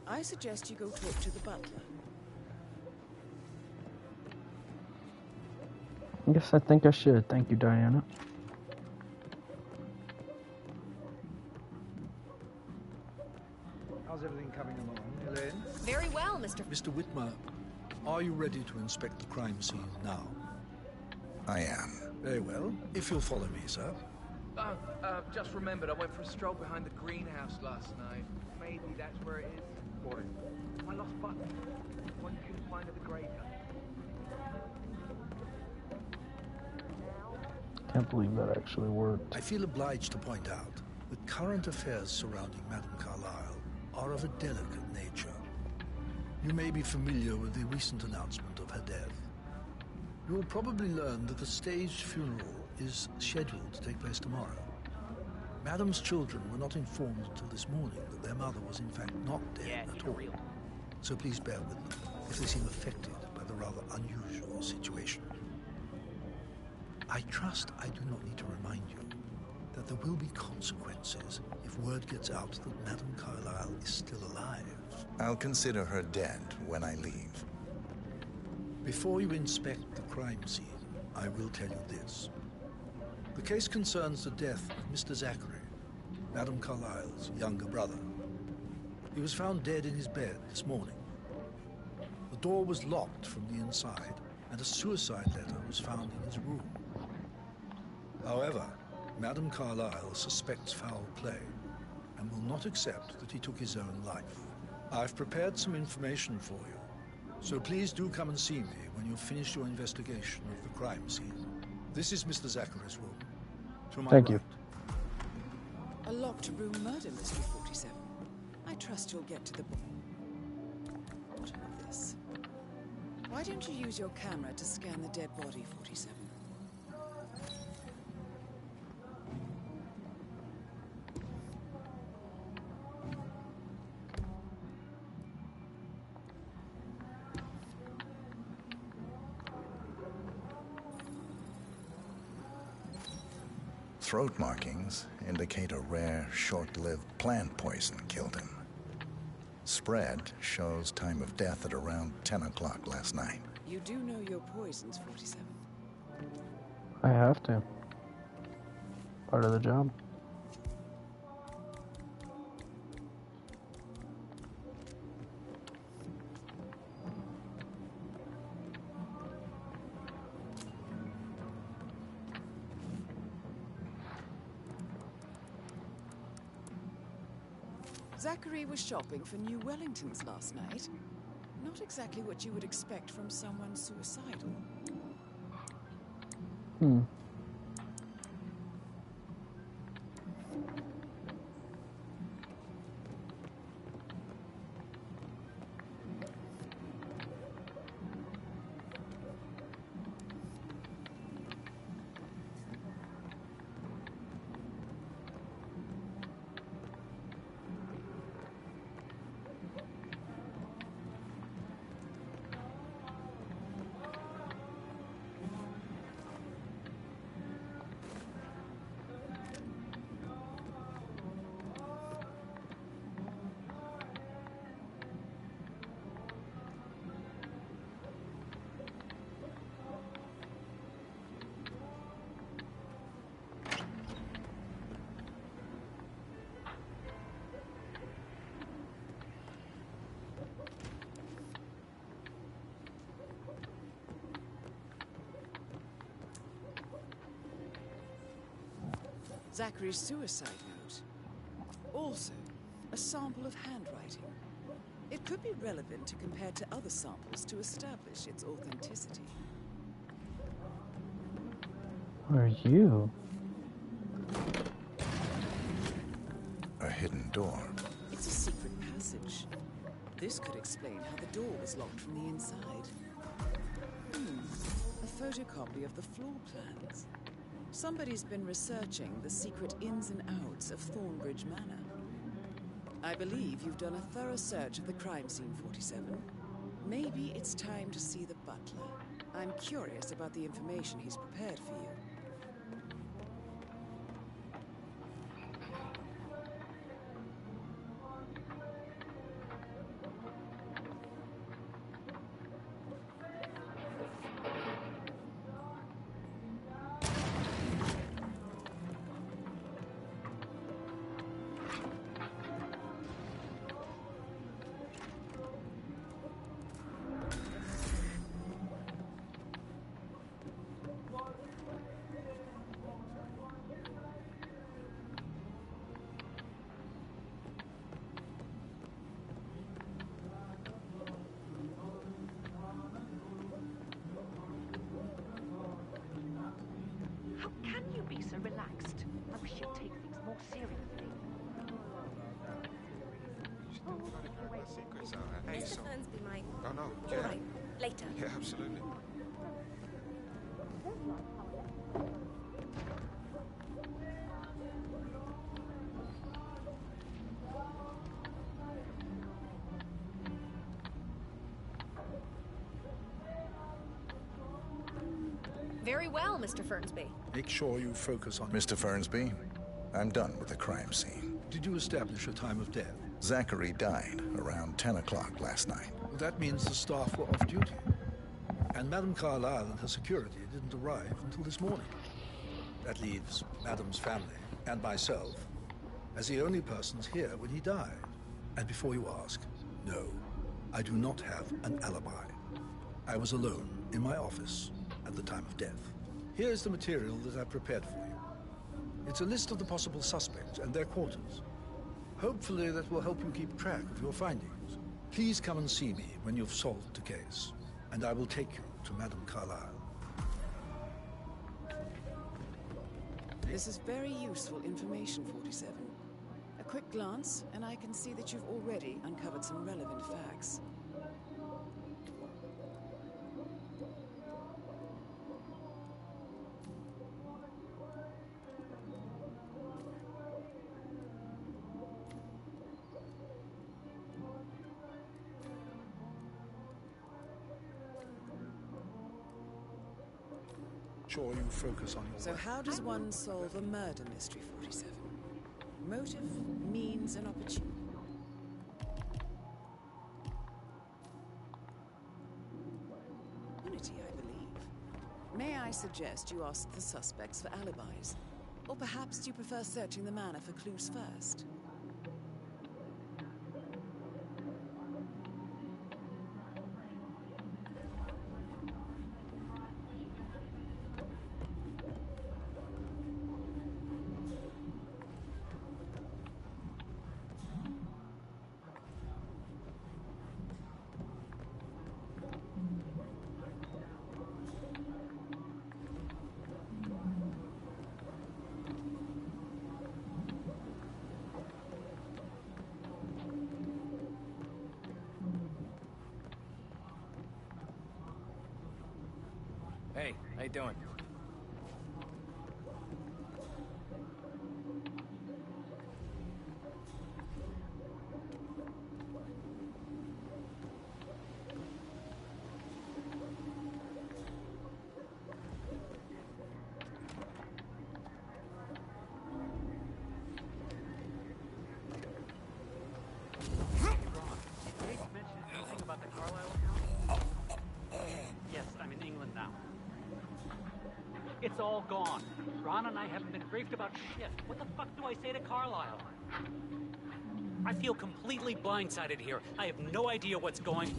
I suggest you go talk to the butler. Yes, I think I should. Thank you, Diana. How's everything coming along, Elaine? Very well, Mr. Whitmer, are you ready to inspect the crime scene now? I am. Very well. If you'll follow me, sir. Just remembered, I went for a stroll behind the greenhouse last night. Maybe that's where it is. What? My lost button. One you couldn't find at the graveyard. Can't believe that actually worked. I feel obliged to point out that current affairs surrounding Madame Carlyle are of a delicate nature. You may be familiar with the recent announcement of her death. You will probably learn that the staged funeral is scheduled to take place tomorrow. Madame's children were not informed until this morning that their mother was in fact not dead at all. So please bear with them if they seem affected by the rather unusual situation. I trust I do not need to remind you that there will be consequences if word gets out that Madame Carlyle is still alive. I'll consider her dead when I leave. Before you inspect the crime scene, I will tell you this. The case concerns the death of Mr. Zachary, Madame Carlyle's younger brother. He was found dead in his bed this morning. The door was locked from the inside, and a suicide letter was found in his room. However, Madame Carlyle suspects foul play and will not accept that he took his own life. I've prepared some information for you, so please do come and see me when you've finished your investigation of the crime scene. This is Mr. Zachary's room. To my Thank right. you. A locked room murder mystery 47. I trust you'll get to the bottom of this. Why don't you use your camera to scan the dead body, 47? Throat markings indicate a rare, short-lived plant poison killed him. Spread shows time of death at around 10 o'clock last night. You do know your poisons, 47. I have to. Part of the job. Zachary was shopping for new Wellingtons last night. Not exactly what you would expect from someone suicidal. Zachary's suicide note. Also, a sample of handwriting. It could be relevant to compare to other samples to establish its authenticity. Who are you? A hidden door. It's a secret passage. This could explain how the door was locked from the inside. A photocopy of the floor plans. Somebody's been researching the secret ins and outs of Thornbridge Manor. I believe you've done a thorough search of the crime scene, 47. Maybe it's time to see the butler. I'm curious about the information he's prepared for you. still trying to keep my secrets out. Hey, Mr. so... Fernsby might. Oh, no, All yeah. right, later. Yeah, absolutely. Very well, Mr. Fernsby. Make sure you focus on... Mr. Fernsby, I'm done with the crime scene. Did you establish a time of death? Zachary died around 10 o'clock last night. Well, that means the staff were off duty. And Madame Carlyle and her security didn't arrive until this morning. That leaves Madame's family and myself as the only persons here when he died. And before you ask, no, I do not have an alibi. I was alone in my office at the time of death. Here's the material that I prepared for you. It's a list of the possible suspects and their quarters. Hopefully that will help you keep track of your findings. Please come and see me when you've solved the case, and I will take you to Madame Carlyle. This is very useful information, 47. A quick glance, and I can see that you've already uncovered some relevant facts. Sure you focus on your So work. how does one solve a murder mystery, 47? Motive, means, and opportunity. Opportunity, I believe. May I suggest you ask the suspects for alibis? Or perhaps do you prefer searching the manor for clues first? Hey, how you doing? It's all gone. Ron and I haven't been briefed about shit. What the fuck do I say to Carlisle? I feel completely blindsided here. I have no idea what's going...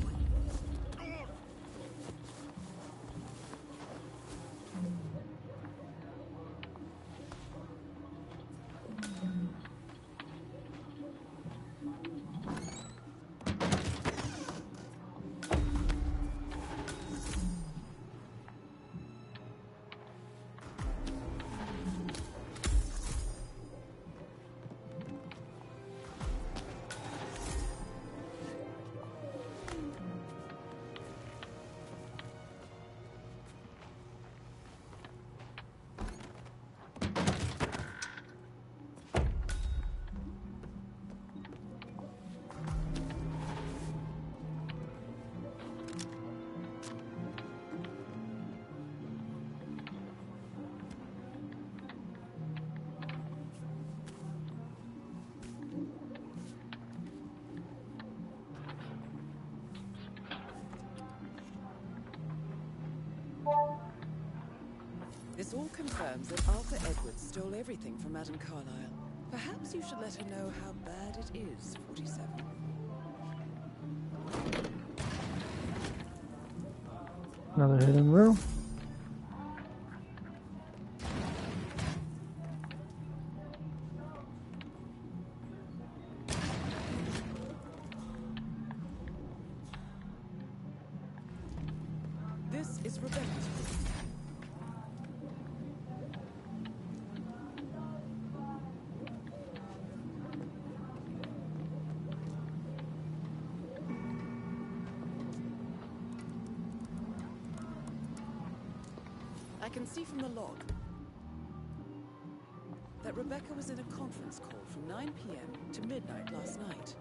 This all confirms that Arthur Edwards stole everything from Madame Carlyle. Perhaps you should let her know how bad it is, 47. Another hidden room. This is Rebecca's room. I can see from the log that Rebecca was in a conference call from 9 p.m. to midnight last night.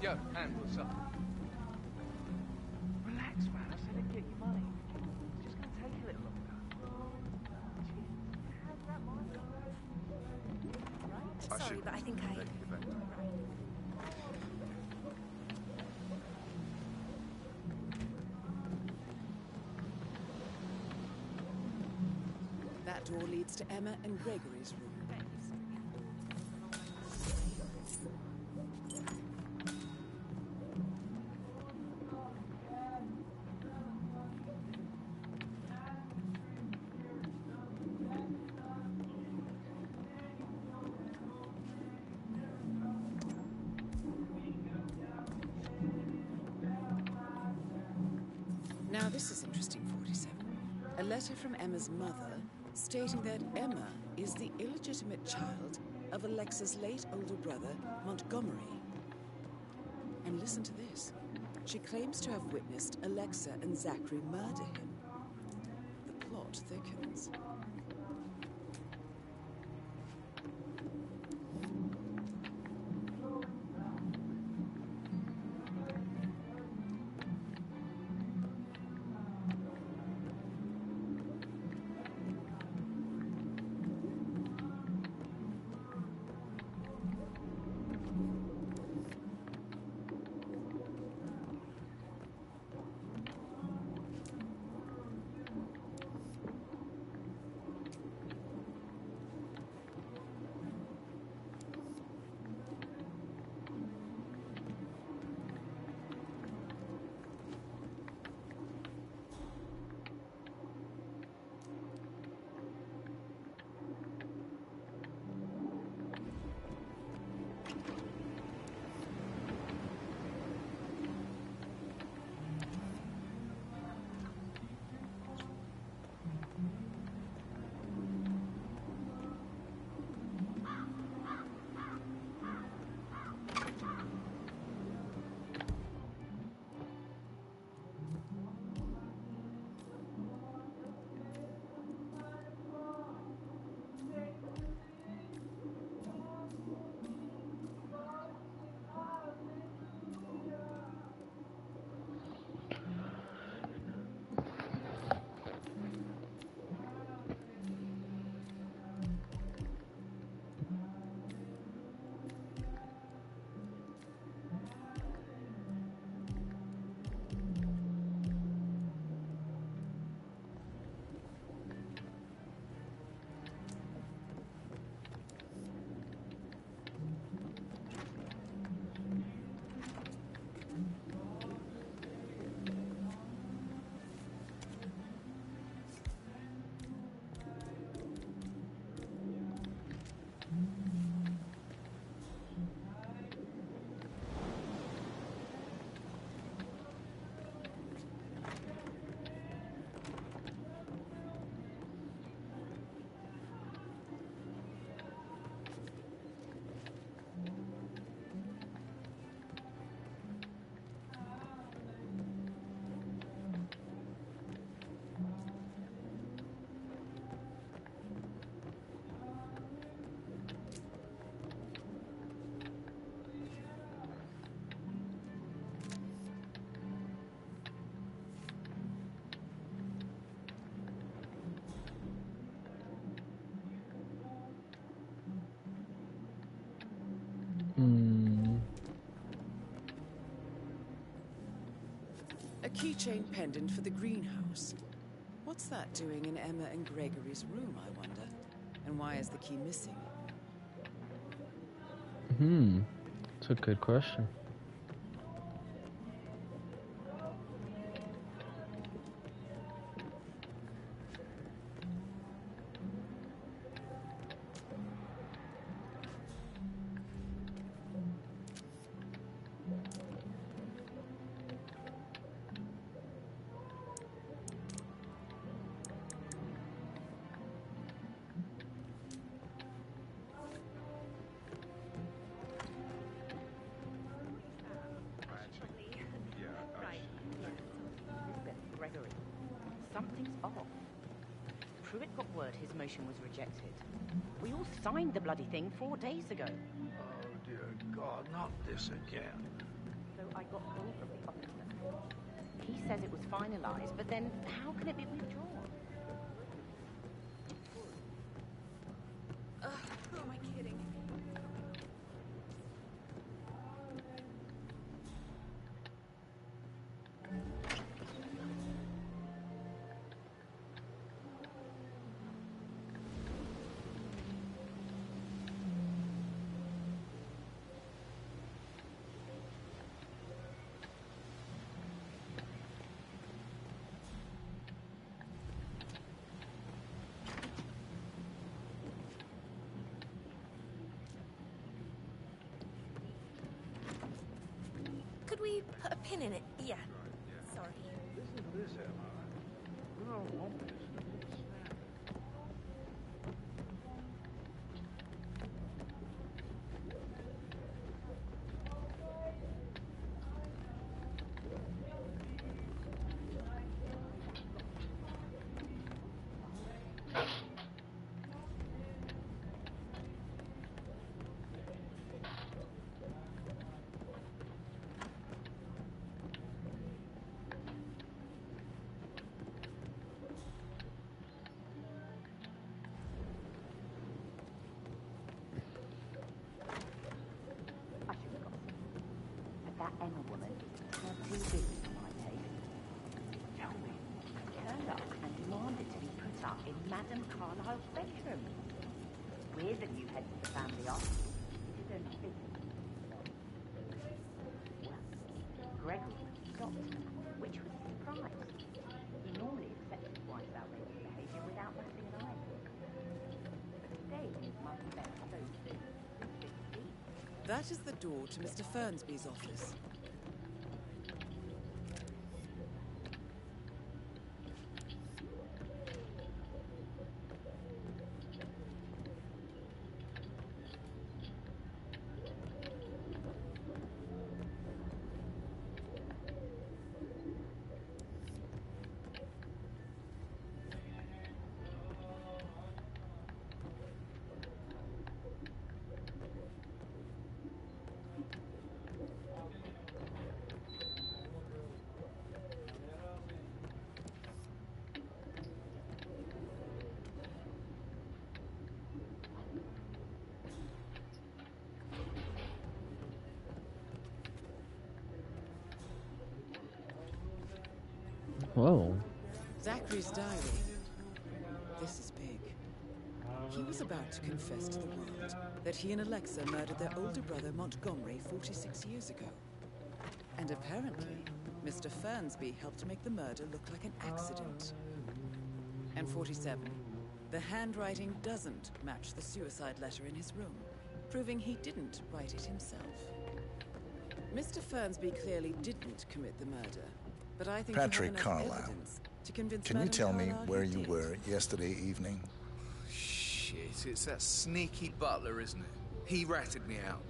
Yo, man, what's up? Relax, man. I said I'd get you money. It's just gonna take a little longer. How's that money? Right? Sorry, but I think I... That door leads to Emma and Gregory's room. Now this is interesting, 47. A letter from Emma's mother stating that Emma is the illegitimate child of Alexa's late older brother, Montgomery. And listen to this. She claims to have witnessed Alexa and Zachary murder him. The plot thickens. A keychain pendant for the greenhouse. What's that doing in Emma and Gregory's room, I wonder? And why is the key missing? That's a good question. Gregory, something's off. Pruitt got word his motion was rejected. We all signed the bloody thing 4 days ago. Oh, dear God, not this again. So I got hold of the officer. He says it was finalized, but then how can it be withdrawn? Who am I kidding? Could we put a pin in it? Yeah. Sorry. Listen to this, Em. That Emma woman turned too big for my taste. Tell me. Turned up and demanded to be put up in Madame Carlyle's bedroom. We're the new heads of the family office. Didn't fit. Well, Gregory stopped her, which was a surprise. He normally accepts his wife's outrageous behaviour without batting an eye. But today his mother felt so sick. That is the door to Mr. Fernsby's office. Whoa. Zachary's diary. This is big. He was about to confess to the world that he and Alexa murdered their older brother Montgomery 46 years ago. And apparently, Mr. Fernsby helped make the murder look like an accident. And 47. The handwriting doesn't match the suicide letter in his room, proving he didn't write it himself. Mr. Fernsby clearly didn't commit the murder, but I think Patrick we have enough Carlyle. evidence to convince Can you Madame tell me Carlyle where he you did. were yesterday evening? Shit, it's that sneaky butler, isn't it? He ratted me out.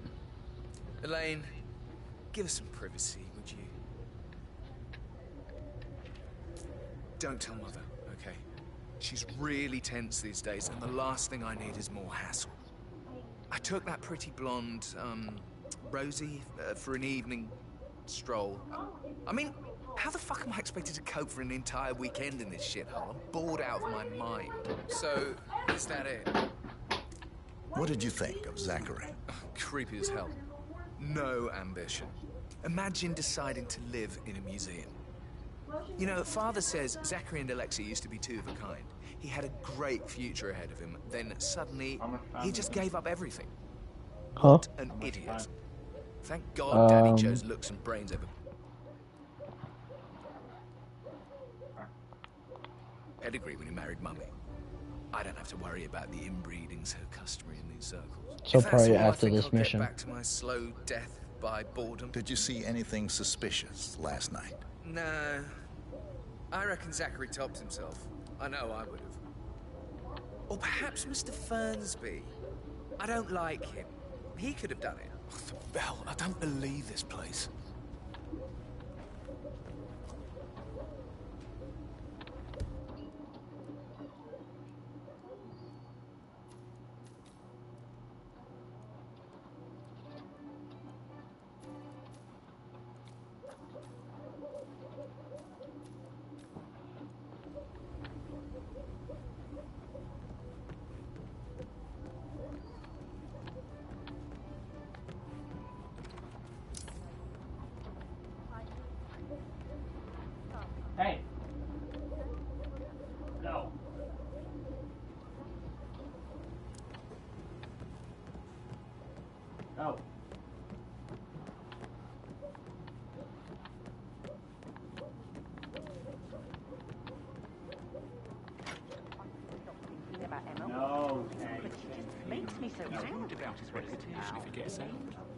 Elaine, give us some privacy, would you? Don't tell Mother, okay? She's really tense these days, and the last thing I need is more hassle. I took that pretty blonde, Rosie, for an evening stroll. I mean, how the fuck am I expected to cope for an entire weekend in this shithole? I'm bored out of my mind. So, is that it? What did you think of Zachary? Creepy as hell. No ambition. Imagine deciding to live in a museum. You know, Father says Zachary and Alexa used to be two of a kind. He had a great future ahead of him. Then suddenly, he just gave up everything. Huh? What an idiot. Thank God Daddy chose looks and brains over pedigree when he married Mummy. I don't have to worry about the inbreeding so customary in these circles. So If that's probably all, I after think this I'll mission. get back to my slow death by boredom. Did you see anything suspicious last night? No. I reckon Zachary topped himself. I know I would have. Or perhaps Mr. Fernsby. I don't like him. He could have done it. What the bell? I don't believe this place. Hey! Go. Go. About Emma. No, But she just makes me so worried about his reputation if he gets out.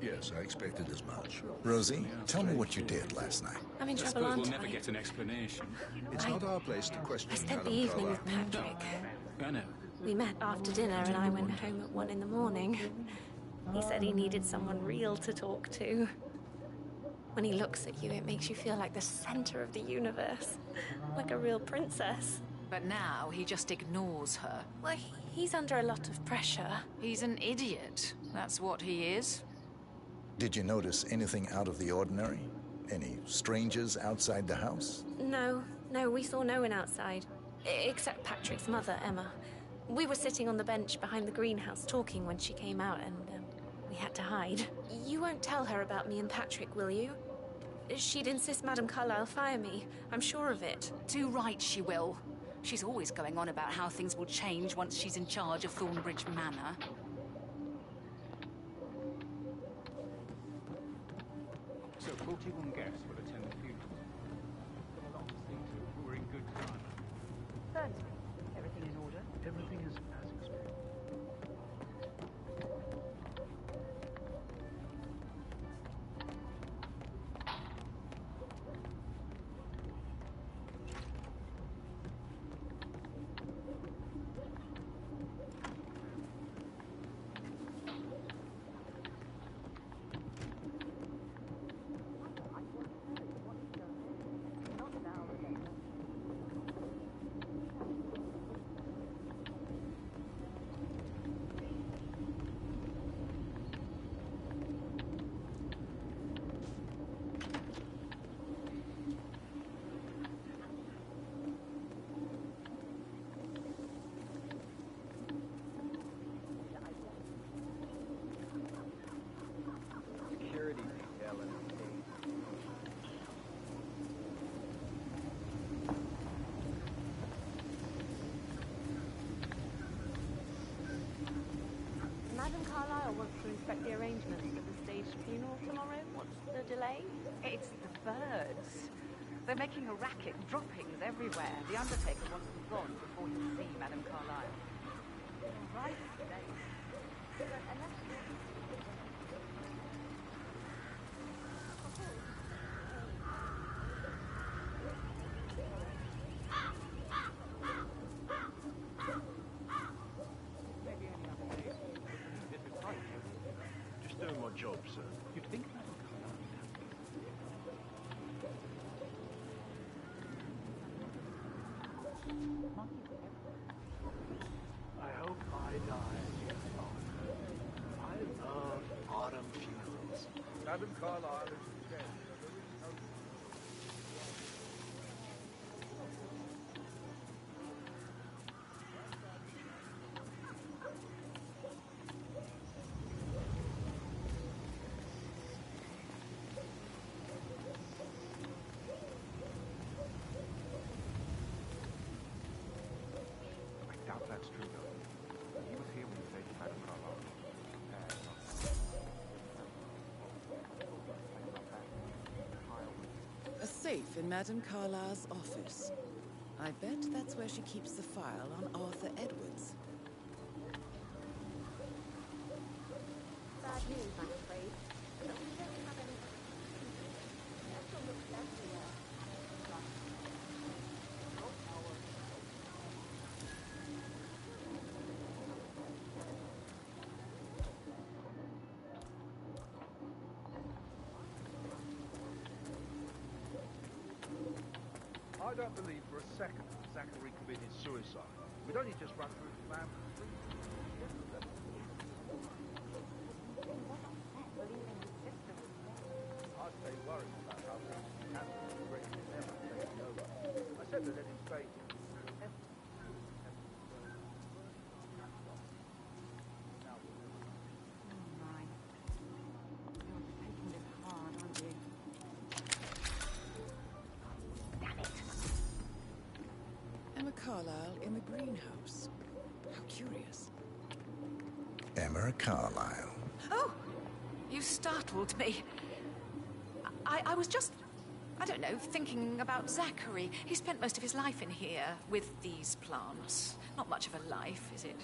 Yes, I expected as much. Rosie, tell me what you did last night. I'm in I trouble, suppose aren't we'll never I? get an explanation. It's not our place to question I spent the Madame evening with Carlyle. Patrick. I know. We met after dinner and I went home at 1 in the morning. He said he needed someone real to talk to. When he looks at you, it makes you feel like the center of the universe. Like a real princess. But now he just ignores her. Well, he's under a lot of pressure. He's an idiot. That's what he is. Did you notice anything out of the ordinary? Any strangers outside the house? No, we saw no one outside. Except Patrick's mother, Emma. We were sitting on the bench behind the greenhouse talking when she came out and we had to hide. You won't tell her about me and Patrick, will you? She'd insist Madame Carlyle fire me. I'm sure of it. Too right she will. She's always going on about how things will change once she's in charge of Thornbridge Manor. So 41 guests will attend the funeral. A lot to see to. We're in good time. Fernsby, everything in order? Everything is as expected. Madame Carlyle wants to inspect the arrangements for the staged funeral tomorrow. What's the delay? It's the birds. They're making a racket, droppings everywhere. The Undertaker wants them gone before he see Madame Carlyle. Right today. Just doing my job, sir. You'd think that would come out. I hope I die as your father. I love autumn funerals. Madame Carlyle is dead. I doubt that's true, though. He was here when you taken Madame Carlyle. A safe in Madame Carlyle's office. I bet that's where she keeps the file on Arthur Edwards. Bad news, I'm afraid. But we don't have any... That's all looks definitely I don't believe for a second Zachary committed suicide. We'd only just run through the plan. I'd stay worried about how things happen and Rick never taking over. I said to let him stay. Emma Carlyle in the greenhouse. How curious. Emma Carlyle. Oh! You startled me. I was just, I don't know, thinking about Zachary. He spent most of his life in here with these plants. Not much of a life, is it?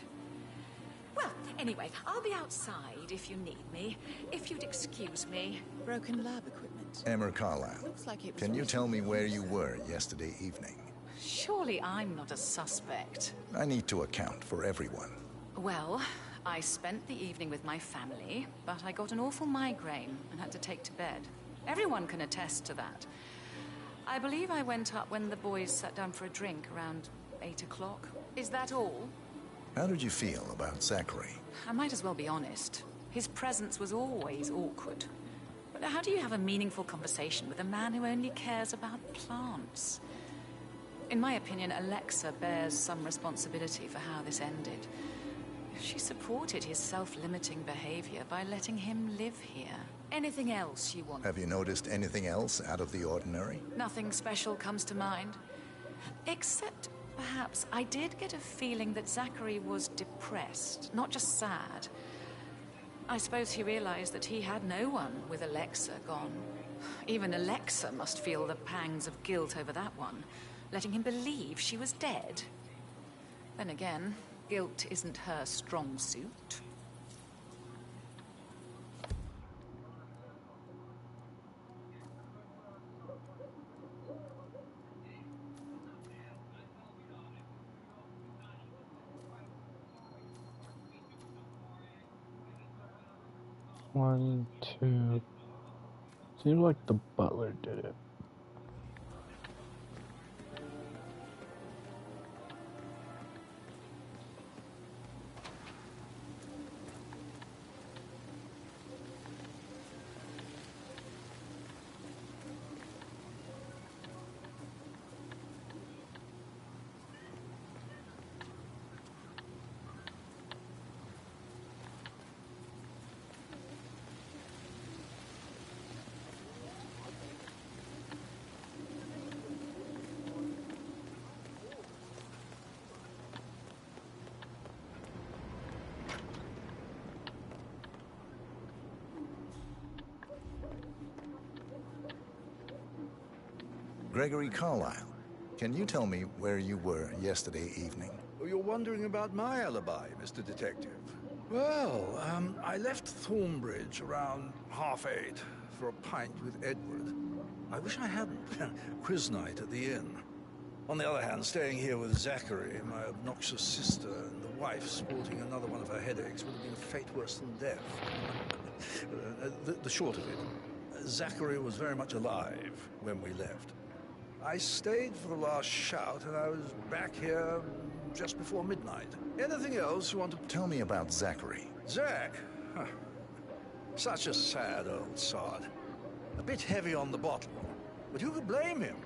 Well, anyway, I'll be outside if you need me. If you'd excuse me. Broken lab equipment. Emma Carlisle, Looks like it was can you tell me recently where used. you were yesterday evening? Surely I'm not a suspect. I need to account for everyone. Well, I spent the evening with my family, but I got an awful migraine and had to take to bed. Everyone can attest to that. I believe I went up when the boys sat down for a drink around 8 o'clock. Is that all? How did you feel about Zachary? I might as well be honest. His presence was always awkward. But how do you have a meaningful conversation with a man who only cares about plants? In my opinion, Alexa bears some responsibility for how this ended. She supported his self-limiting behavior by letting him live here. Anything else you want? Have you noticed anything else out of the ordinary? Nothing special comes to mind. Except, perhaps, I did get a feeling that Zachary was depressed, not just sad. I suppose he realized that he had no one with Alexa gone. Even Alexa must feel the pangs of guilt over that one, letting him believe she was dead. Then again, guilt isn't her strong suit. One, two. Seems like the butler did it. Gregory Carlisle, can you tell me where you were yesterday evening? Oh, you're wondering about my alibi, Mr. Detective. Well, I left Thornbridge around 8:30 for a pint with Edward. I wish I hadn't. Quiz night at the inn. On the other hand, staying here with Zachary, my obnoxious sister, and the wife sporting another one of her headaches would have been a fate worse than death. The short of it, Zachary was very much alive when we left. I stayed for the last shout, and I was back here just before midnight. Anything else you want to... Tell me about Zachary. Zach? Huh. Such a sad old sod. A bit heavy on the bottle, but who could blame him?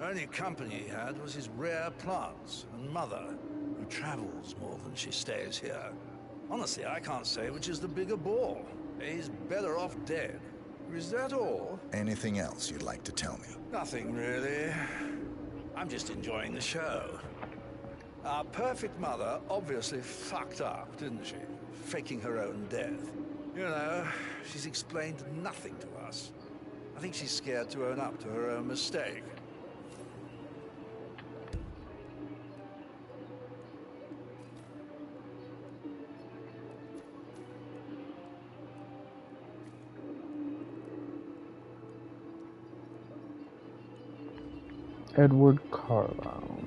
Only company he had was his rare plants and mother, who travels more than she stays here. Honestly, I can't say which is the bigger bore. He's better off dead. Is that all? Anything else you'd like to tell me? Nothing, really. I'm just enjoying the show. Our perfect mother obviously fucked up, didn't she? Faking her own death. You know, she's explained nothing to us. I think she's scared to own up to her own mistake. Edward Carlisle.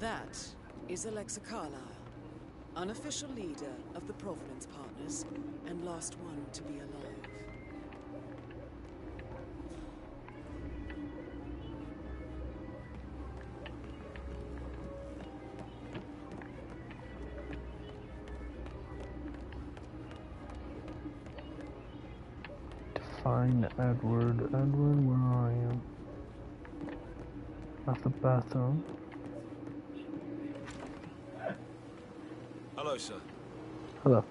That is Alexa Carlisle, unofficial leader of the Providence Partners, and last one to be alive. Find Edward. Edward, where are you? At the bathroom. Hello, sir. Hello.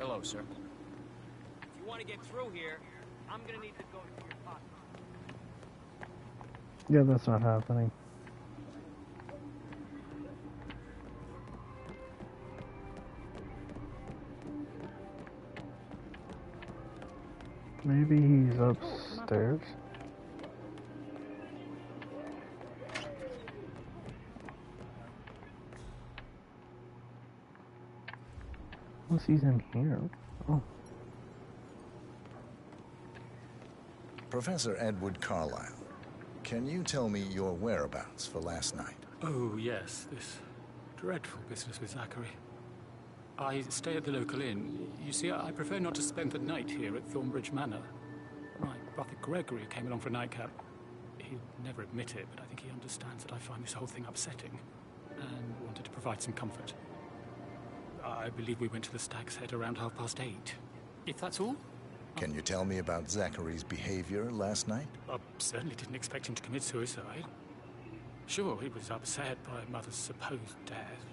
Hello, sir. If you want to get through here, I'm gonna need to go to your pot. Yeah, that's not happening. Maybe he's upstairs. Unless he's in here. Oh. Professor Edward Carlyle, can you tell me your whereabouts for last night? Oh, yes, this dreadful business with Zachary. I stay at the local inn. You see, I prefer not to spend the night here at Thornbridge Manor. My brother Gregory came along for a nightcap. He'd never admit it, but I think he understands that I find this whole thing upsetting and wanted to provide some comfort. I believe we went to the Stag's Head around 8:30. If that's all? Can you tell me about Zachary's behavior last night? I certainly didn't expect him to commit suicide. Sure, he was upset by Mother's supposed death.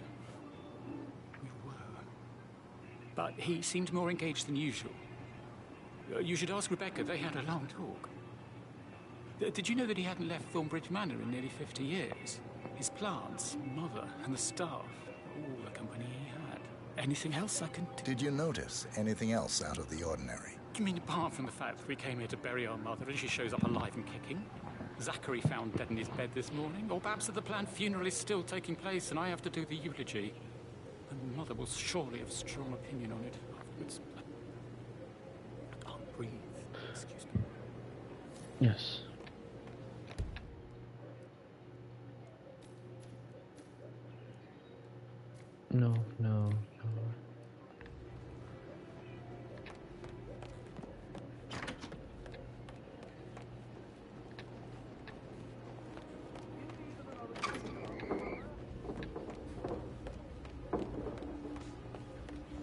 We were. But he seemed more engaged than usual. You should ask Rebecca. They had a long talk. Did you know that he hadn't left Thornbridge Manor in nearly 50 years? His plants, Mother, and the staff, all the company he had. Anything else I can... Did you notice anything else out of the ordinary? You mean apart from the fact that we came here to bury our mother and she shows up alive and kicking? Zachary found dead in his bed this morning? Or perhaps that the planned funeral is still taking place and I have to do the eulogy? And Mother will surely have a strong opinion on it afterwards. I can't breathe. Excuse me. Yes. No, no, no.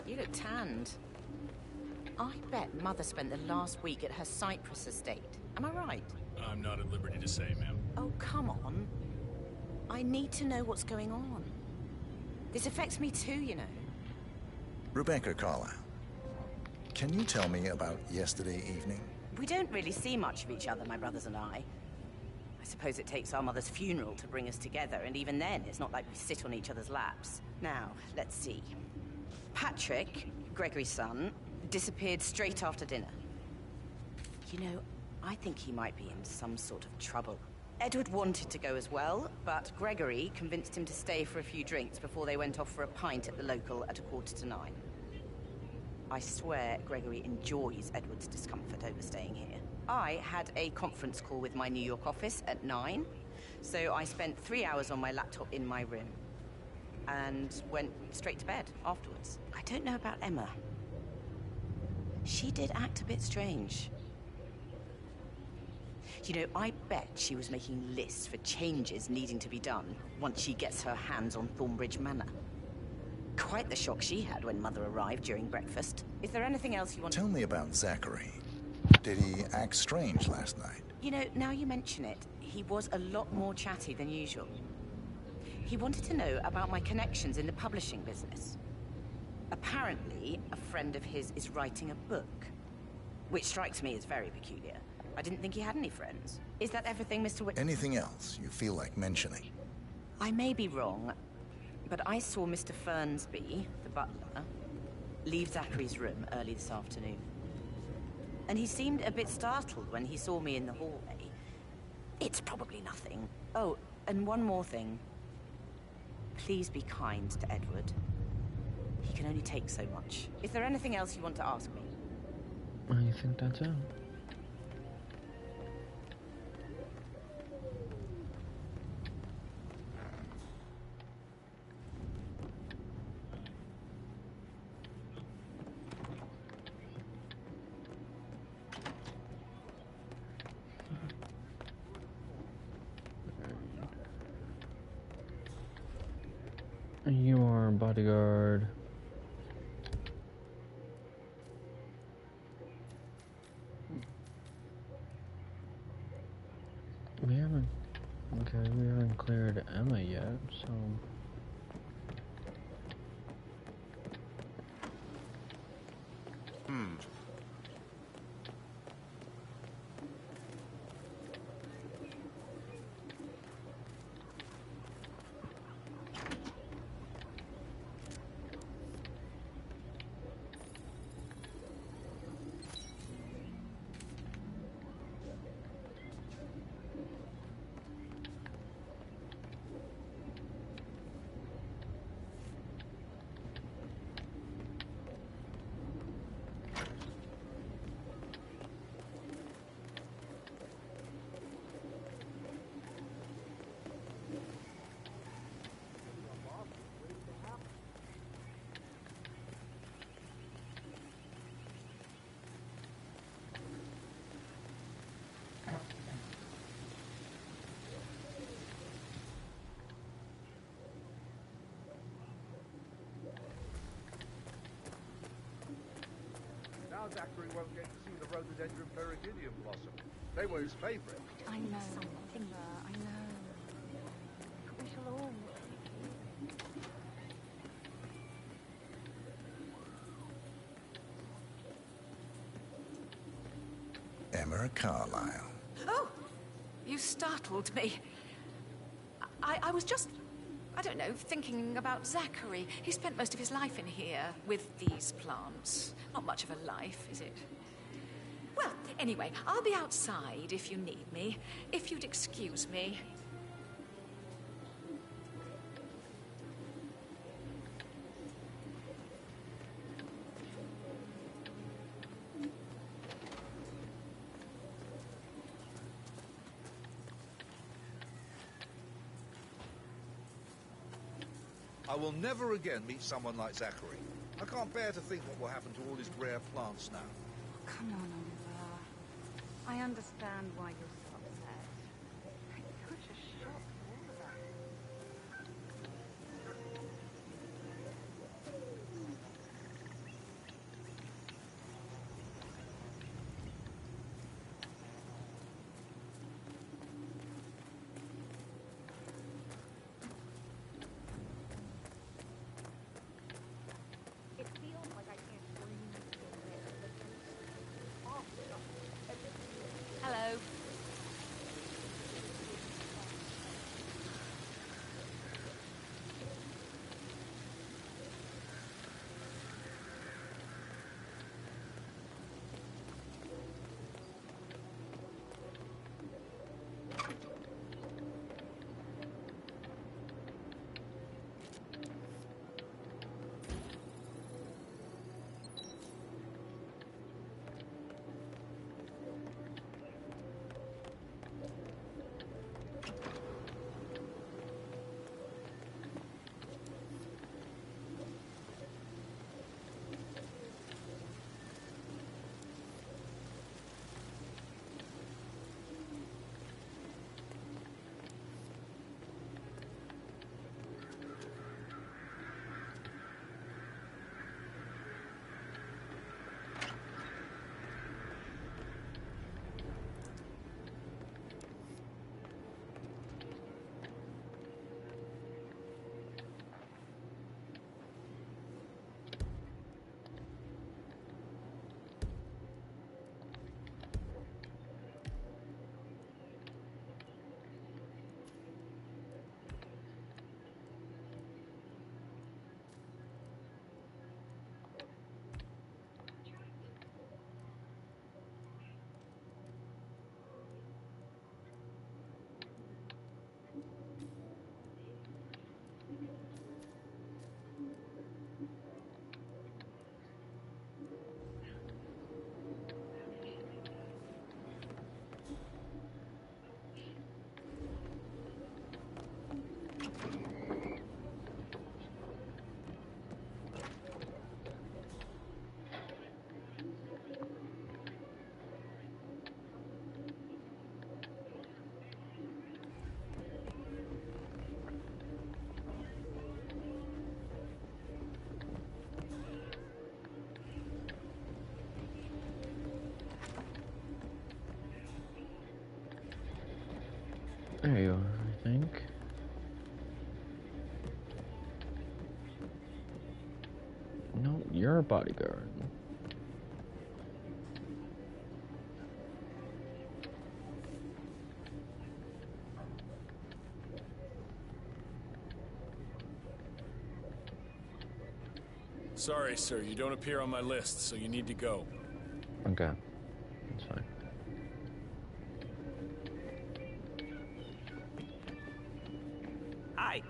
You look tanned. I bet Mother spent the last week at her Cyprus estate. Am I right? I'm not at liberty to say, ma'am. Oh, come on. I need to know what's going on. This affects me too, you know. Rebecca Carlyle, can you tell me about yesterday evening? We don't really see much of each other, my brothers and I. I suppose it takes our mother's funeral to bring us together, and even then, it's not like we sit on each other's laps. Now, let's see. Patrick, Gregory's son, disappeared straight after dinner. You know, I think he might be in some sort of trouble. Edward wanted to go as well, but Gregory convinced him to stay for a few drinks before they went off for a pint at the local at 9:15. I swear Gregory enjoys Edward's discomfort over staying here. I had a conference call with my New York office at 9, so I spent 3 hours on my laptop in my room and went straight to bed afterwards. I don't know about Emma. She did act a bit strange. You know, I bet she was making lists for changes needing to be done once she gets her hands on Thornbridge Manor. Quite the shock she had when Mother arrived during breakfast. Is there anything else you want to... Tell me about Zachary. Did he act strange last night? You know, now you mention it, he was a lot more chatty than usual. He wanted to know about my connections in the publishing business. Apparently, a friend of his is writing a book, which strikes me as very peculiar. I didn't think he had any friends. Is that everything, Mr. Whit... Anything else you feel like mentioning? I may be wrong, but I saw Mr. Fernsby, the butler, leave Zachary's room early this afternoon. And he seemed a bit startled when he saw me in the hallway. It's probably nothing. Oh, and one more thing. Please be kind to Edward. He can only take so much. Is there anything else you want to ask me? I think that's it. Your bodyguard. We haven't cleared Emma yet, so Zachary won't get to see the rhododendron perigidium blossom. They were his favorite. I know, Timber, I know. But we shall all miss you. Emma Carlyle. Oh! You startled me. I was just, I don't know, thinking about Zachary. He spent most of his life in here with these plants. Not much of a life, is it? Well, anyway, I'll be outside if you need me. If you'd excuse me. I will never again meet someone like Zachary. I can't bear to think what will happen to all his rare plants now. Come on, Oliver. I understand why you're so upset. It's such a shock for all of us. It feels like I can't breathe in there. Hello. There you are, I think. No, you're a bodyguard. Sorry, sir, you don't appear on my list, so you need to go. Okay, that's fine. Hi.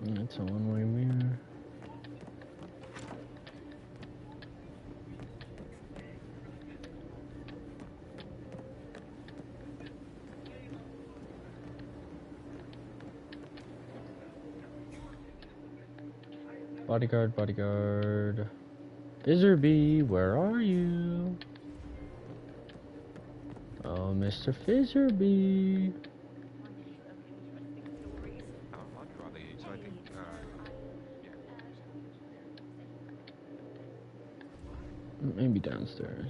It's a one-way mirror. Bodyguard, bodyguard. Fizzerby, where are you? Oh, Mr. Fizzerby. I'd rather eat, so I think, Maybe downstairs.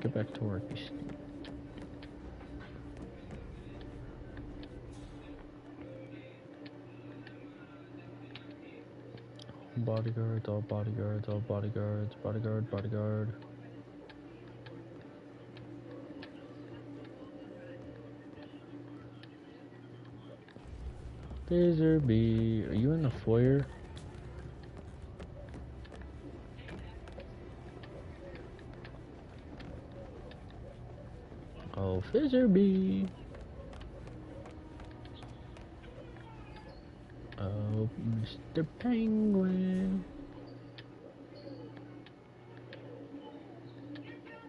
Get back to work, you stupid. Bodyguards, all bodyguards, all bodyguards, bodyguard, bodyguard. Fizzerby, are you in the foyer? Oh, Fizzerby. Oh, Mr. Penguin.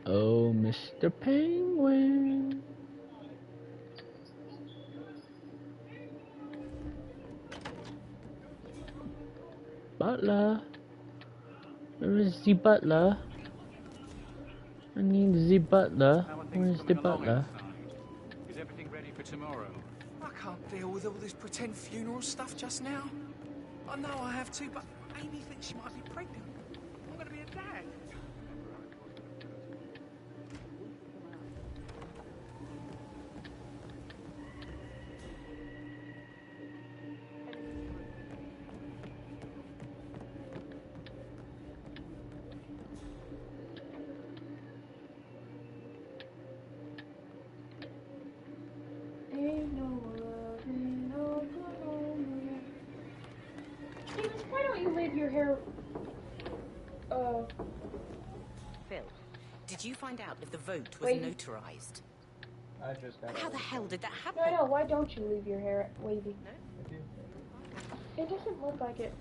Oh, Mr. Penguin. Butler. Where is the butler? I need the butler. Where's the butler? Is everything ready for tomorrow? I can't deal with all this pretend funeral stuff just now. I know I have to, but Amy thinks she might be pregnant. I'm gonna be a dad. Ain't no love in Oklahoma. Stevens, why don't you leave your hair, Phil, did you find out if the vote was Wait. notarized? I just got How the hell did that happen? No, I know. Why don't you leave your hair wavy? It doesn't look like it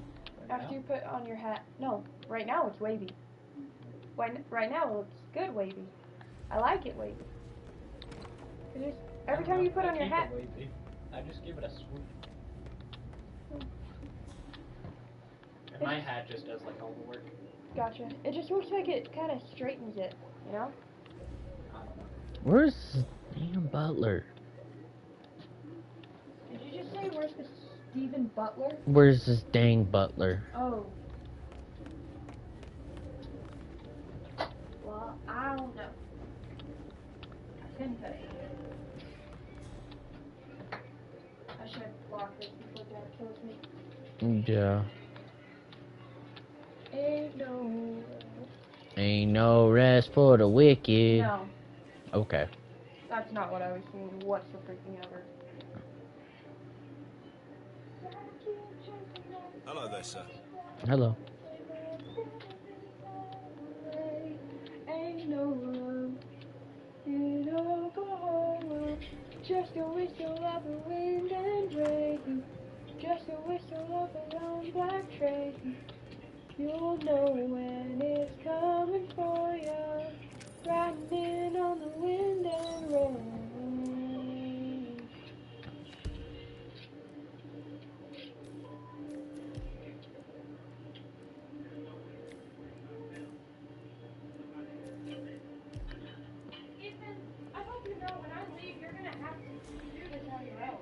after you put on your hat. No, right now it's wavy. Right now it looks good wavy. I like it wavy. Every time you put on your hat. I just give it a swoop. And It my just- hat just does like all the work. Gotcha. It just looks like it kind of straightens it, you know? Where's the damn butler? Did you just say where's the Stephen Butler? Where's this dang butler? Oh. Well, I don't know. I couldn't tell you. I should block this before Dad kills me. Yeah. Ain't Ain't no rest for the wicked. No, Okay. that's not what I was saying. What's the freaking ever? Hello there, sir. Hello. Ain't no love in Oklahoma. Just a whistle of the wind and rain. Just a whistle of a long black train. You'll know when it's coming for you. Riding in on the wind and rain. Ethan, I hope you know when I leave, you're gonna have to do this on your own.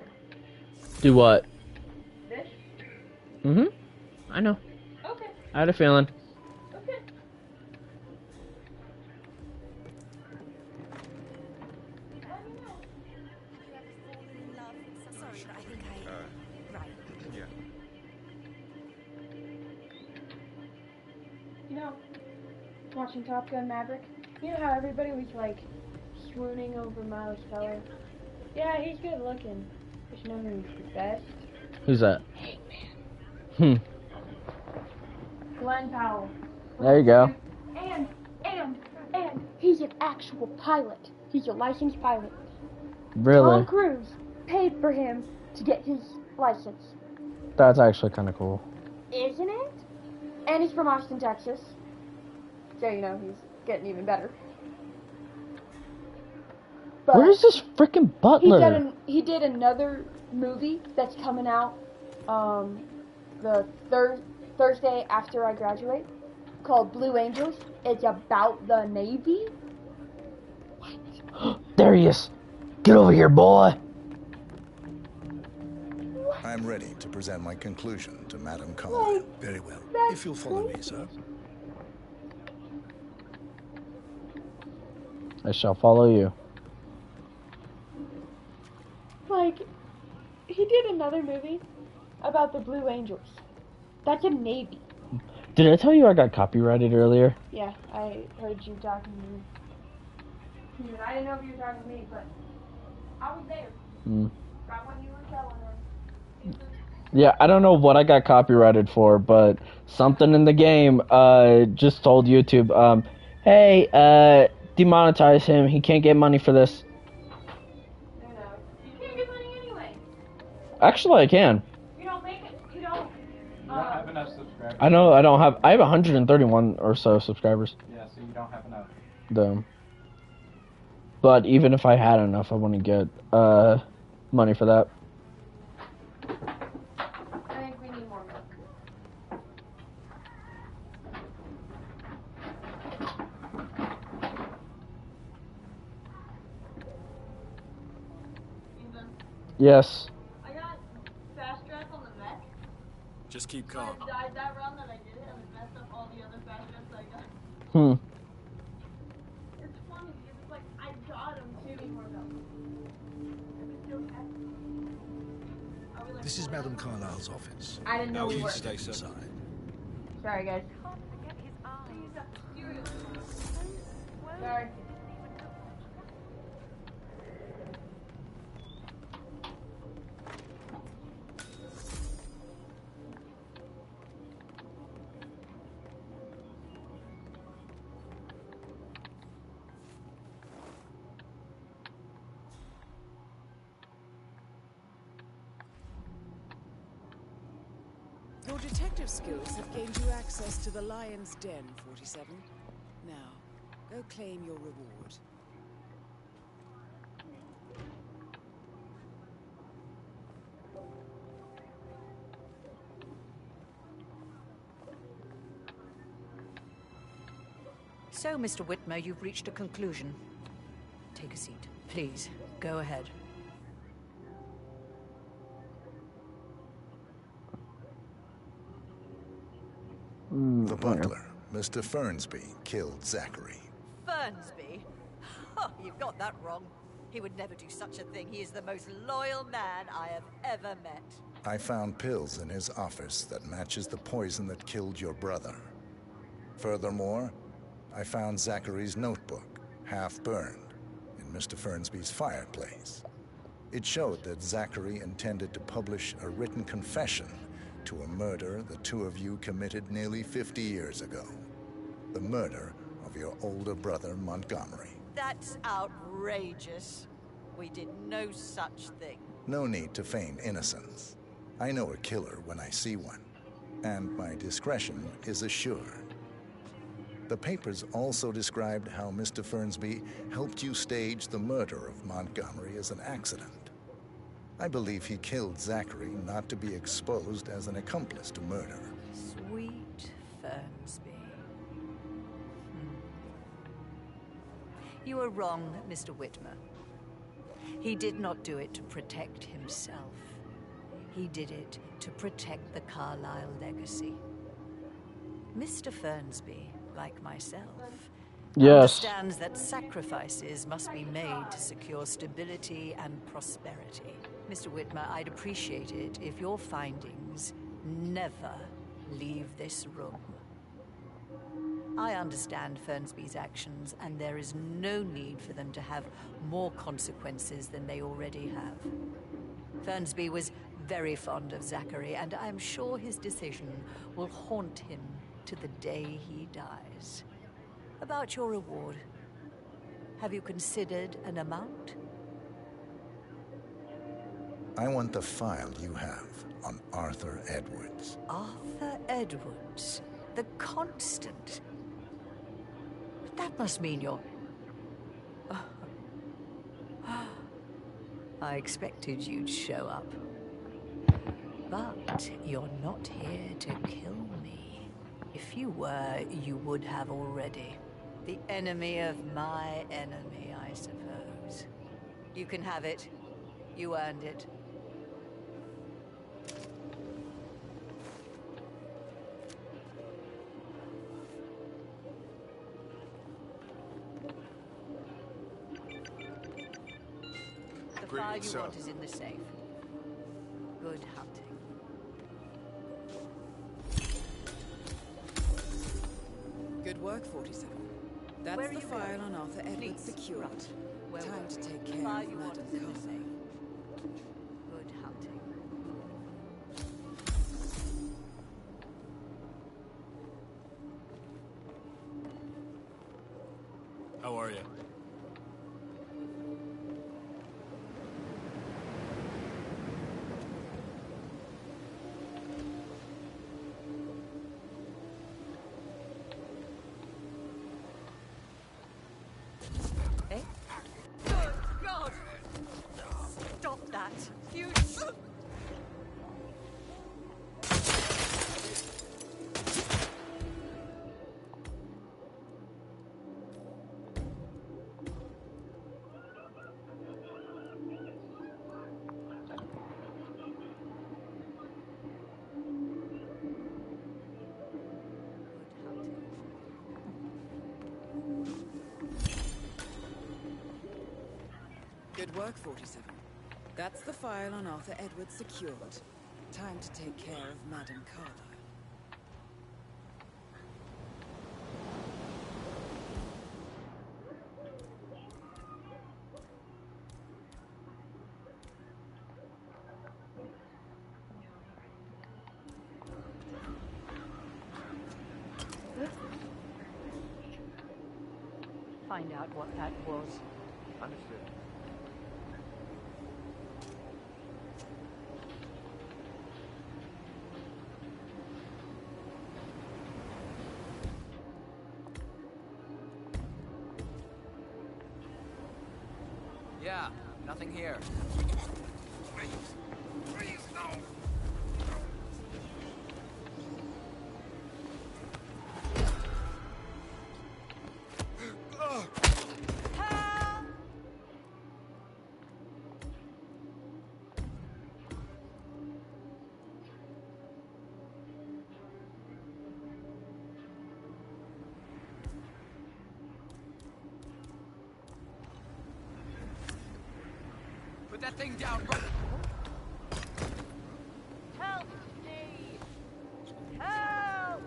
Do what? This? Mm-hmm. I know. Okay. I had a feeling. Okay. Sorry, but I think Right. Yeah. You know, watching Top Gun Maverick, you know how everybody was like swooning over Miles Teller? Yeah, he's good looking. But you know who's the best? Who's that? Hmm. Glenn Powell. There you go. And he's an actual pilot. He's a licensed pilot. Really? Tom Cruise paid for him to get his license. That's actually kind of cool. Isn't it? And he's from Austin, Texas. So, you know, he's getting even better. But Where's this freaking butler? he did another movie that's coming out the Thursday after I graduate called Blue Angels. It's about the Navy. There he is. Get over here, boy. I'm ready to present my conclusion to Madame Carlyle. Very well. If you'll follow me, sir. I shall follow you. Like, he did another movie about the Blue Angels. That's a Navy. Did I tell you I got copyrighted earlier? Yeah, I heard you talking to me. I didn't know if you were talking to me, but I was there. Right when you were telling him. Yeah, I don't know what I got copyrighted for, but something in the game just told YouTube, hey, demonetize him. He can't get money for this. You can't get money anyway. Actually, I can. You don't make it. You don't. You don't have enough subscribers. I know I don't have. I have 131 or so subscribers. Yeah, so you don't have enough. Dumb. But even if I had enough, I wouldn't get money for that. I think we need more milk. Yes. I got fast track on the mech. Just keep calm. I died that round that I did it, and it messed up all the other fast tracks I got. It's funny because it's like I got him too before though. This is Madame Carlyle's office. I didn't know we were. Stay inside. Sorry, guys. Sorry. Your detective skills have gained you access to the Lion's Den, 47. Now, go claim your reward. So, Mr. Whitmer, you've reached a conclusion. Take a seat. Please, go ahead. The butler, Mr. Fernsby, killed Zachary. Fernsby? Oh, you've got that wrong. He would never do such a thing. He is the most loyal man I have ever met. I found pills in his office that matches the poison that killed your brother. Furthermore, I found Zachary's notebook, half burned, in Mr. Fernsby's fireplace. It showed that Zachary intended to publish a written confession to a murder the two of you committed nearly 50 years ago. The murder of your older brother, Montgomery. That's outrageous. We did no such thing. No need to feign innocence. I know a killer when I see one, and my discretion is assured. The papers also described how Mr. Fernsby helped you stage the murder of Montgomery as an accident. I believe he killed Zachary not to be exposed as an accomplice to murder. Sweet Fernsby. You are wrong, Mr. Whitmer. He did not do it to protect himself. He did it to protect the Carlyle legacy. Mr. Fernsby, like myself, understands that sacrifices must be made to secure stability and prosperity. Mr. Whitmer, I'd appreciate it if your findings never leave this room. I understand Fernsby's actions, and there is no need for them to have more consequences than they already have. Fernsby was very fond of Zachary, and I'm sure his decision will haunt him to the day he dies. About your reward, have you considered an amount? I want the file you have on Arthur Edwards. Arthur Edwards, the Constant. That must mean you're... I expected you'd show up. But you're not here to kill me. If you were, you would have already. The enemy of my enemy, I suppose. You can have it. You earned it. The file you want is in the safe. Good hunting. Good work, 47. That's Where are the you file going? on Arthur Edwards Please, secured. Where Time to take the care file of you want Madam is in the Carter. safe. Good hunting. How are you? Eh? Good God! Stop that! You... Good work, 47. That's the file on Arthur Edwards secured. Time to take care of Madam Carter. Find out what that was. Understood. Yeah, nothing here. Please, no! Put that thing down, bro. Help me! Help!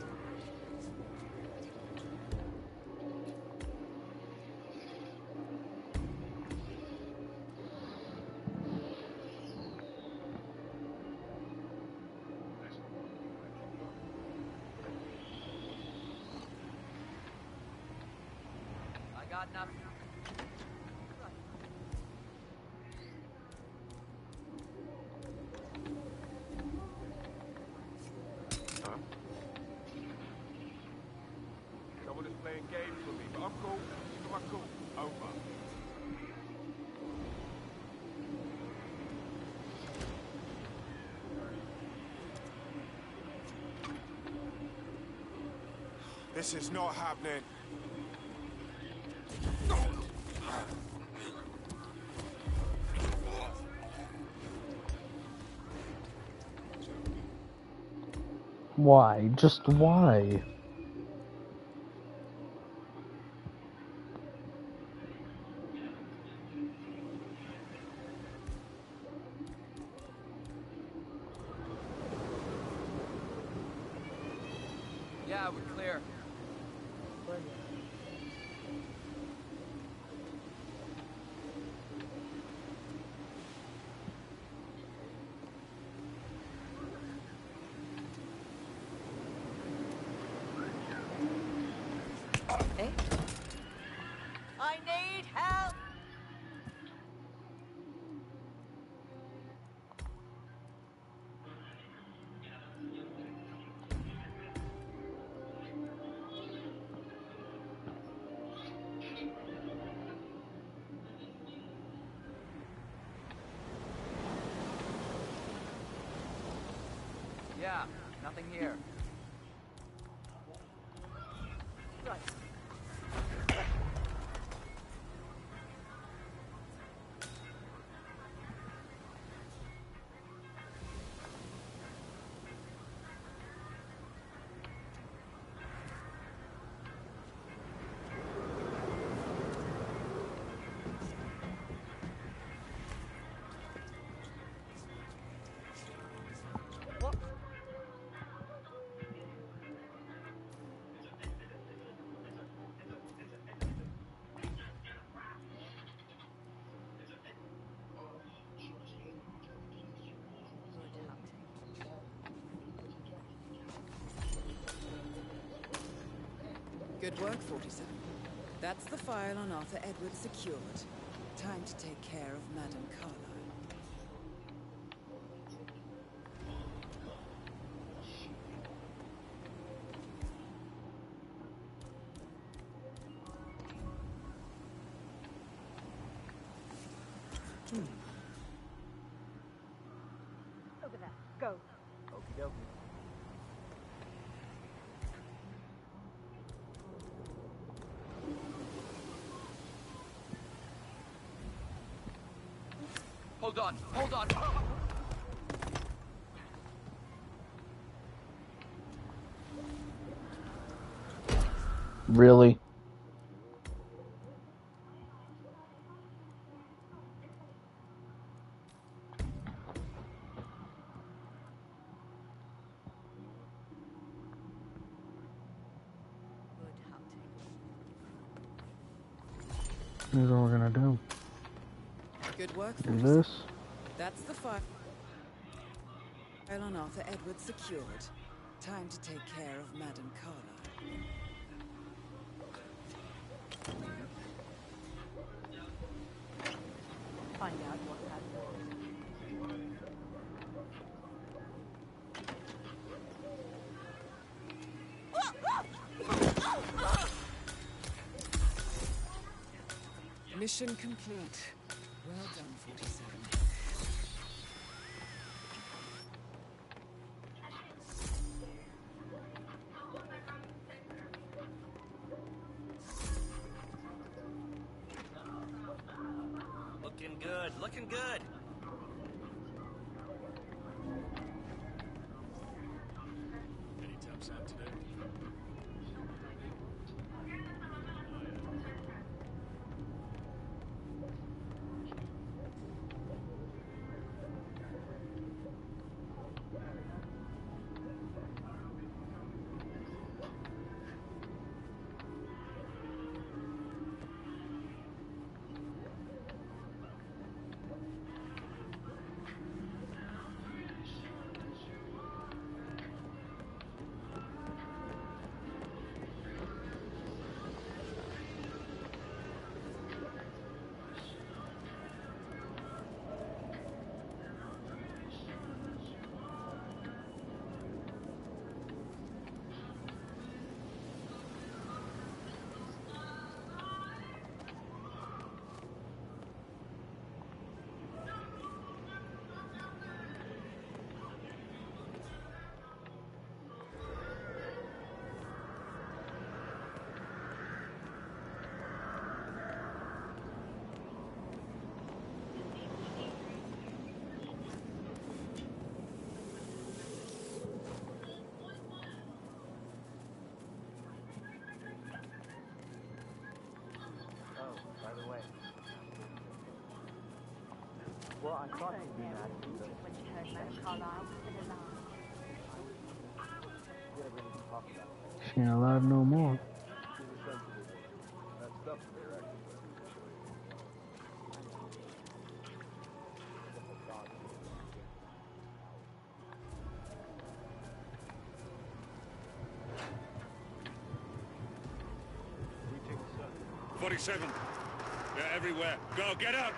I got nothing. Huh? Someone is playing games with me, but I'm cool. Keep my cool. Over. This is not happening. Why? Just why? Yeah, we're clear. Eh? I need help! Yeah, nothing here. Right. What? Good work, 47. That's the file on Arthur Edwards secured. Time to take care of Madame Carlyle. Over there. Go. Okie dokie. Hold on, hold on. Really? Here's what we're gonna do. Good work, Do 47. this. That's the file on Arthur Edwards secured. Time to take care of Madame Carlyle. Find out what that was. Mission complete. Well done, 47. Looking good, looking good. Any taps out today? Oh, by the way. Well, I thought you'd be mad at me, but When she heard Madame Carlyle was still alive. we have anything to talk about. She ain't allowed no more. She's a sensitive one. That stuff's there, actually. We take the sun. 47. They're everywhere. Go, get out!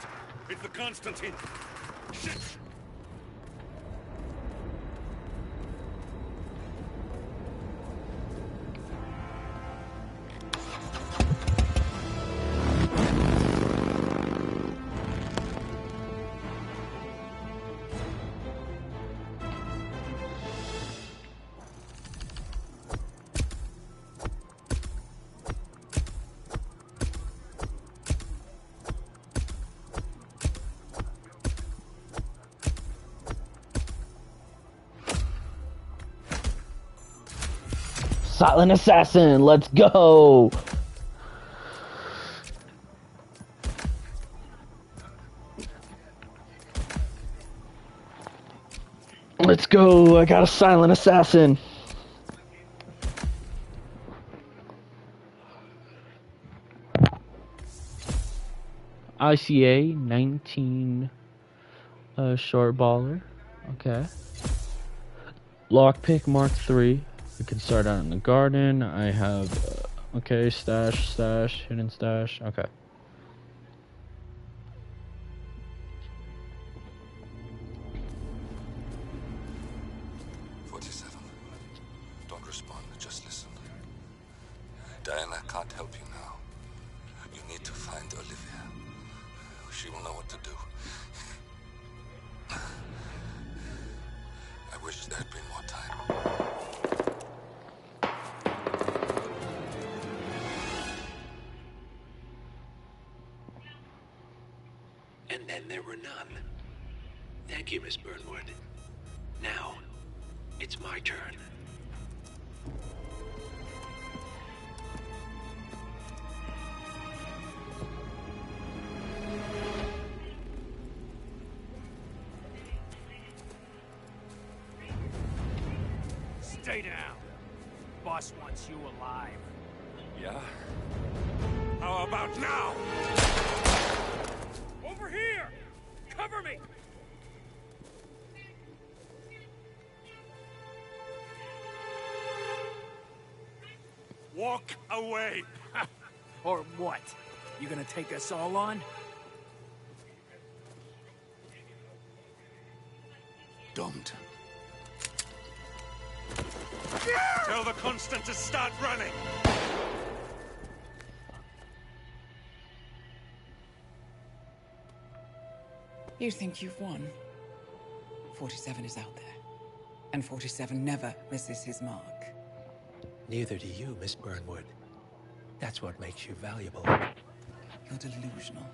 It's the Constantine. Shit! Silent assassin, let's go. Let's go. I got a silent assassin. ICA 19 short baller. Okay. Lockpick Mark 3. We can start out in the garden. I have okay, stash, hidden stash. Okay. Don't respond, just listen. Diana can't help you now. You need to find Olivia. She will know what to do. I wish there had been more time. And then there were none. Thank you, Miss Burnwood. Now, it's my turn. Stay down. Boss wants you alive. Yeah? How about now? Over here! Cover me! Walk away! Or what? You gonna take us all on? Don't. Tell the Constant to start running! You think you've won? 47 is out there. And 47 never misses his mark. Neither do you, Miss Burnwood. That's what makes you valuable. You're delusional.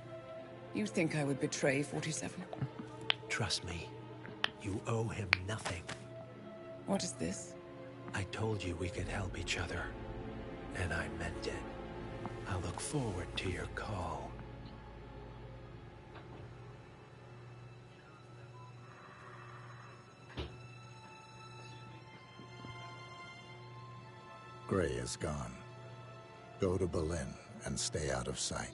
You think I would betray 47? Trust me, you owe him nothing. What is this? I told you we could help each other, and I meant it. I look forward to your call. Gray is gone. Go to Berlin and stay out of sight.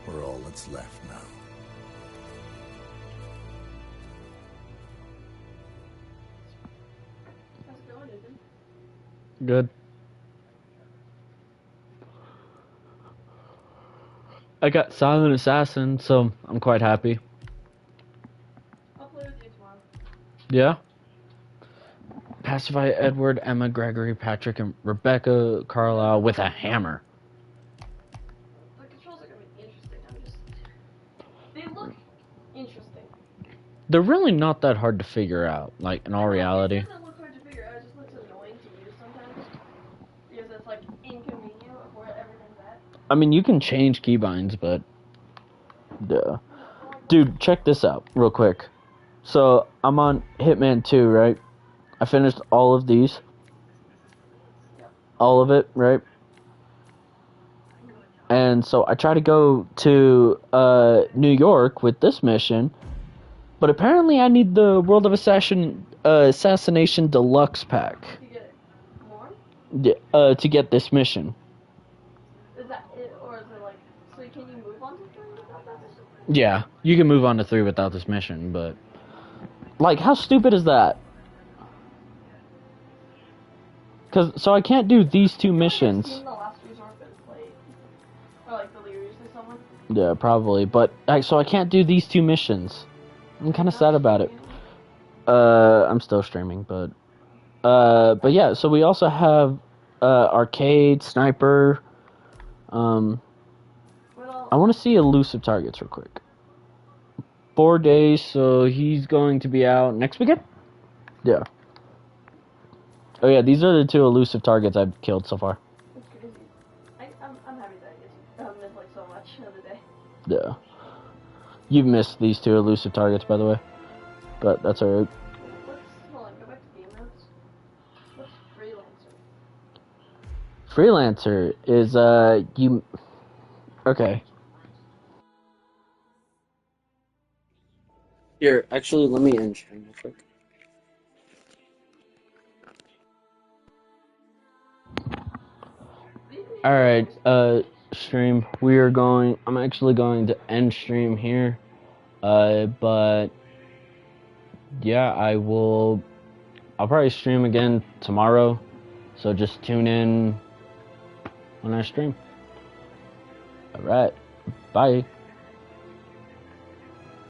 We're all that's left now. Good. I got Silent Assassin, so I'm quite happy. I'll play with you tomorrow. Yeah? Pacify Edward, Emma, Gregory, Patrick, and Rebecca Carlisle with a hammer. The controls are gonna be interesting. They look interesting. They're really not that hard to figure out, like, in all reality. It doesn't look hard to figure out, it just looks annoying to use sometimes. Because it's, like, inconvenient of where everything's at. I mean, you can change keybinds, but... Duh. Dude, check this out, real quick. So, I'm on Hitman 2, right? I finished all of these. All of it, right? And so I try to go to New York with this mission, but apparently I need the World of Assassination Deluxe pack. To get more? Yeah, to get this mission. Is that it, or is it like, so can you move on to 3 without that mission? Yeah, you can move on to 3 without this mission, but... Like, how stupid is that? So I can't do these 2 missions. I've seen the Last Resort been played. Or like deliriously someone. Yeah, probably, but so I can't do these 2 missions. I'm kind of sad about it. I'm still streaming, but yeah. So we also have arcade, sniper. I want to see elusive targets real quick. 4 days, so he's going to be out next weekend. Yeah. Oh yeah, these are the 2 elusive targets I've killed so far. That's crazy. I'm happy that I haven't missed like so much the other day. Yeah. You've missed these 2 elusive targets, by the way. but that's alright. Hold on, go back to game notes. What's freelancer? Freelancer is you. Okay. Here, actually, let me end stream real quick. Alright, stream. I'm actually going to end stream here. But yeah, I'll probably stream again tomorrow. So just tune in when I stream. Alright, bye.